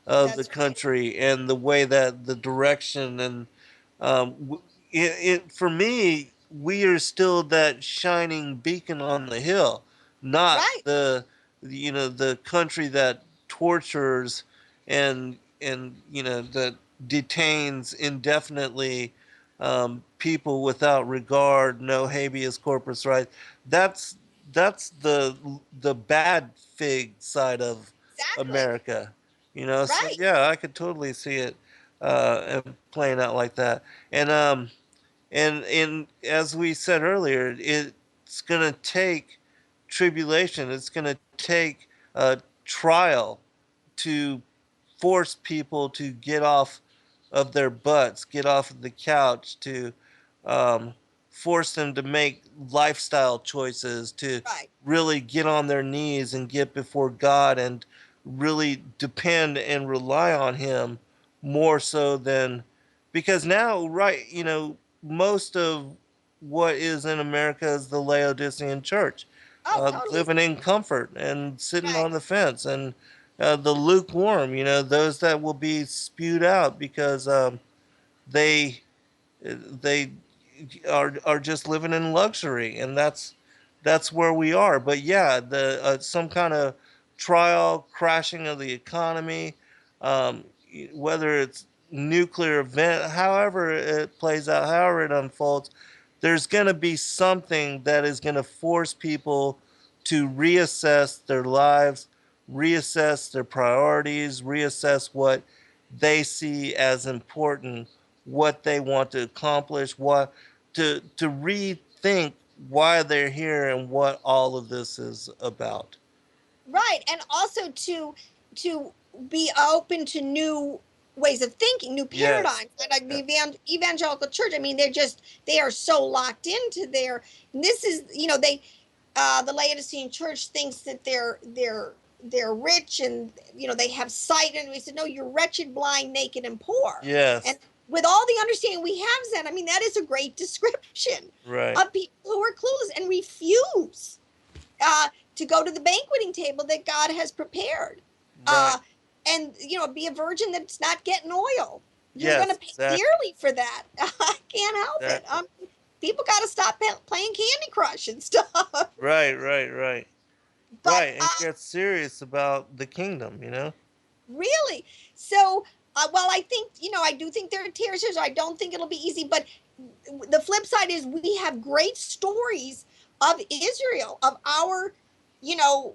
of the country and the way that the direction and for me, we are still that shining beacon on the hill, not the country that tortures and that detains indefinitely people without regard, no habeas corpus rights. That's the bad fig side of America. So yeah, I could totally see it playing out like that. And as we said earlier, it's gonna take tribulation. It's gonna take a trial to force people to get off of their butts, get off of the couch, to um, force them to make lifestyle choices, to Right. really get on their knees and get before God and really depend and rely on Him more so than, because now, right, most of what is in America is the Laodicean church, Oh, totally. living in comfort and sitting Right. on the fence, and the lukewarm, those that will be spewed out because they they are just living in luxury, and that's where we are. But yeah, the some kind of trial crashing of the economy, um, whether it's nuclear event, however it plays out, however it unfolds, there's going to be something that is going to force people to reassess their lives, reassess their priorities, reassess what they see as important, what they want to accomplish, what to rethink why they're here and what all of this is about. Right. And also to be open to new ways of thinking, new Yes. paradigms. And like the evangelical church, I mean, they are so locked into their, and this is, they the Laodicean church thinks that they're rich, and they have sight, and we said, no, you're wretched, blind, naked, and poor. And Yes. with all the understanding we have, Zen, I mean, that is a great description Right. of people who are clueless and refuse to go to the banqueting table that God has prepared. Right. Uh, and, be a virgin that's not getting oil. You're going to Yes. pay Exactly. dearly for that. I can't help it. Exactly. People got to stop playing Candy Crush and stuff. Right. Right. Right. But Right. And get serious about the kingdom. really, so, well, I think, I do think there are tears here, so I don't think it'll be easy. But the flip side is we have great stories of Israel, of our,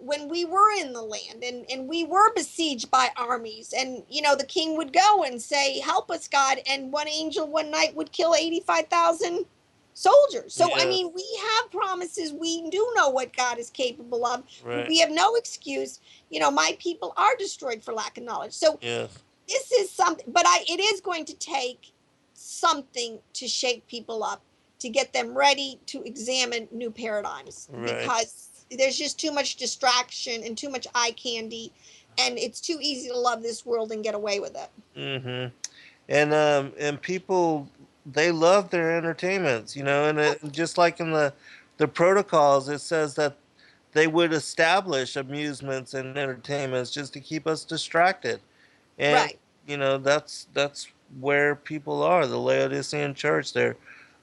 when we were in the land, and we were besieged by armies, and, the king would go and say, help us, God. And one angel one night would kill 85,000 soldiers. So, I Yes. mean, we have promises. We do know what God is capable of. Right. We have no excuse. My people are destroyed for lack of knowledge. So, Yes. this is something, but it is going to take something to shake people up, to get them ready to examine new paradigms, Right. because there's just too much distraction and too much eye candy, and it's too easy to love this world and get away with it. Mm-hmm. And people, they love their entertainments, and just like in the protocols, it says that they would establish amusements and entertainments just to keep us distracted. And Right. that's where people are. The Laodicean church, they're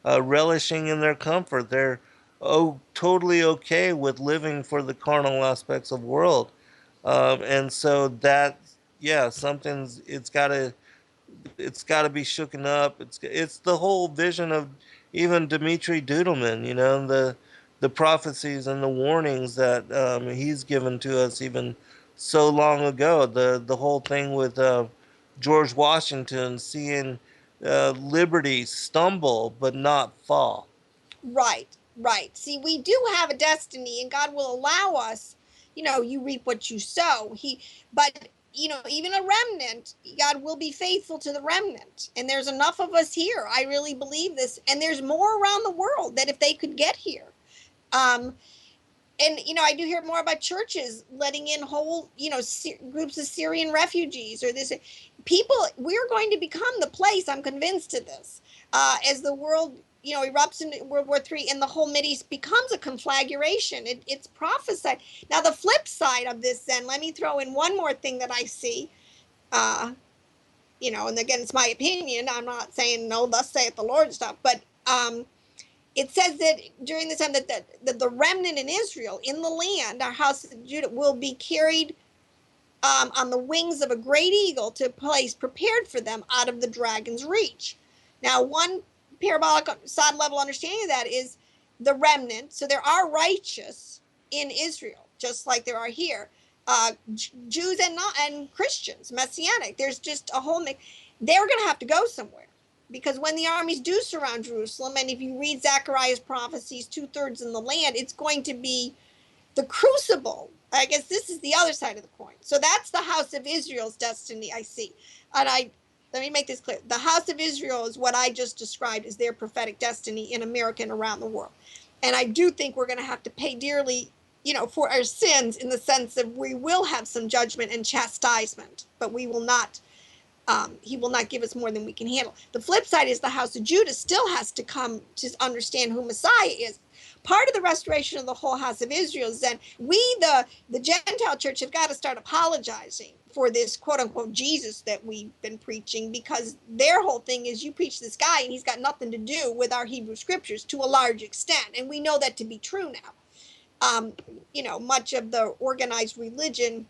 relishing in their comfort. They're totally okay with living for the carnal aspects of world. And so that, yeah, something's it's got to be shooken up. It's the whole vision of even Dmitri Dudelman, the prophecies and the warnings that he's given to us even so long ago. The whole thing with George Washington seeing liberty stumble but not fall. Right. Right. See, we do have a destiny, and God will allow us, you reap what you sow. But, even a remnant, God will be faithful to the remnant. And there's enough of us here. I really believe this. And there's more around the world that if they could get here. Um, and, I do hear more about churches letting in whole, groups of Syrian refugees or this. People, we're going to become the place, I'm convinced of this, as the world, erupts into World War III, and the whole Mideast becomes a conflagration. It's prophesied. Now, the flip side of this, then, let me throw in one more thing that I see. Uh, and again, it's my opinion. I'm not saying, no, thus saith the Lord stuff, but it says that during this time that the remnant in Israel, in the land, our house of Judah, will be carried on the wings of a great eagle to a place prepared for them out of the dragon's reach. Now, one parabolic side level understanding of that is the remnant. So there are righteous in Israel, just like there are here. Jews and Christians, Messianic. There's just a whole mix. They're going to have to go somewhere, because when the armies do surround Jerusalem, and if you read Zechariah's prophecies, 2/3 in the land, it's going to be the crucible. I guess this is the other side of the coin. So that's the house of Israel's destiny, I see. And let me make this clear. The house of Israel is what I just described as their prophetic destiny in America and around the world. And I do think we're going to have to pay dearly, for our sins, in the sense that we will have some judgment and chastisement, but we will not. He will not give us more than we can handle. The flip side is the house of Judah still has to come to understand who Messiah is. Part of the restoration of the whole house of Israel is that we, the Gentile church, have got to start apologizing for this quote unquote Jesus that we've been preaching, because their whole thing is, you preach this guy and he's got nothing to do with our Hebrew scriptures to a large extent. And we know that to be true now. Much of the organized religion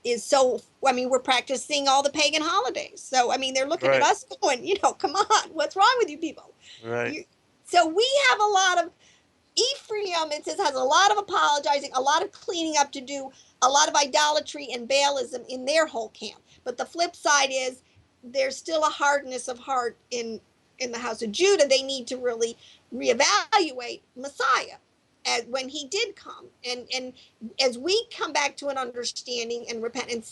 is so, we're practicing all the pagan holidays. So, they're looking at us going, come on, what's wrong with you people? Right. So we have a lot of, Ephraim, it says, has a lot of apologizing, a lot of cleaning up to do, a lot of idolatry and Baalism in their whole camp. But the flip side is there's still a hardness of heart in the house of Judah. They need to really reevaluate Messiah when he did come. And as we come back to an understanding and repent and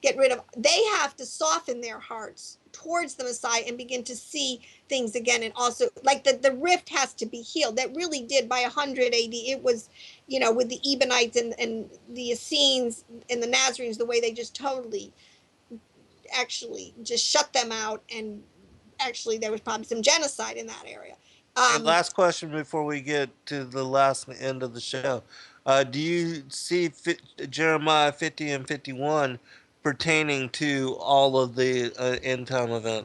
get rid of, they have to soften their hearts towards the Messiah and begin to see things again. And also, like, the rift has to be healed. That really did, by 100 AD, it was, with the Ebionites and the Essenes and the Nazarenes, the way they just totally actually just shut them out. And actually there was probably some genocide in that area. Last question before we get to the last end of the show. Do you see Jeremiah 50 and 51 pertaining to all of the end time events?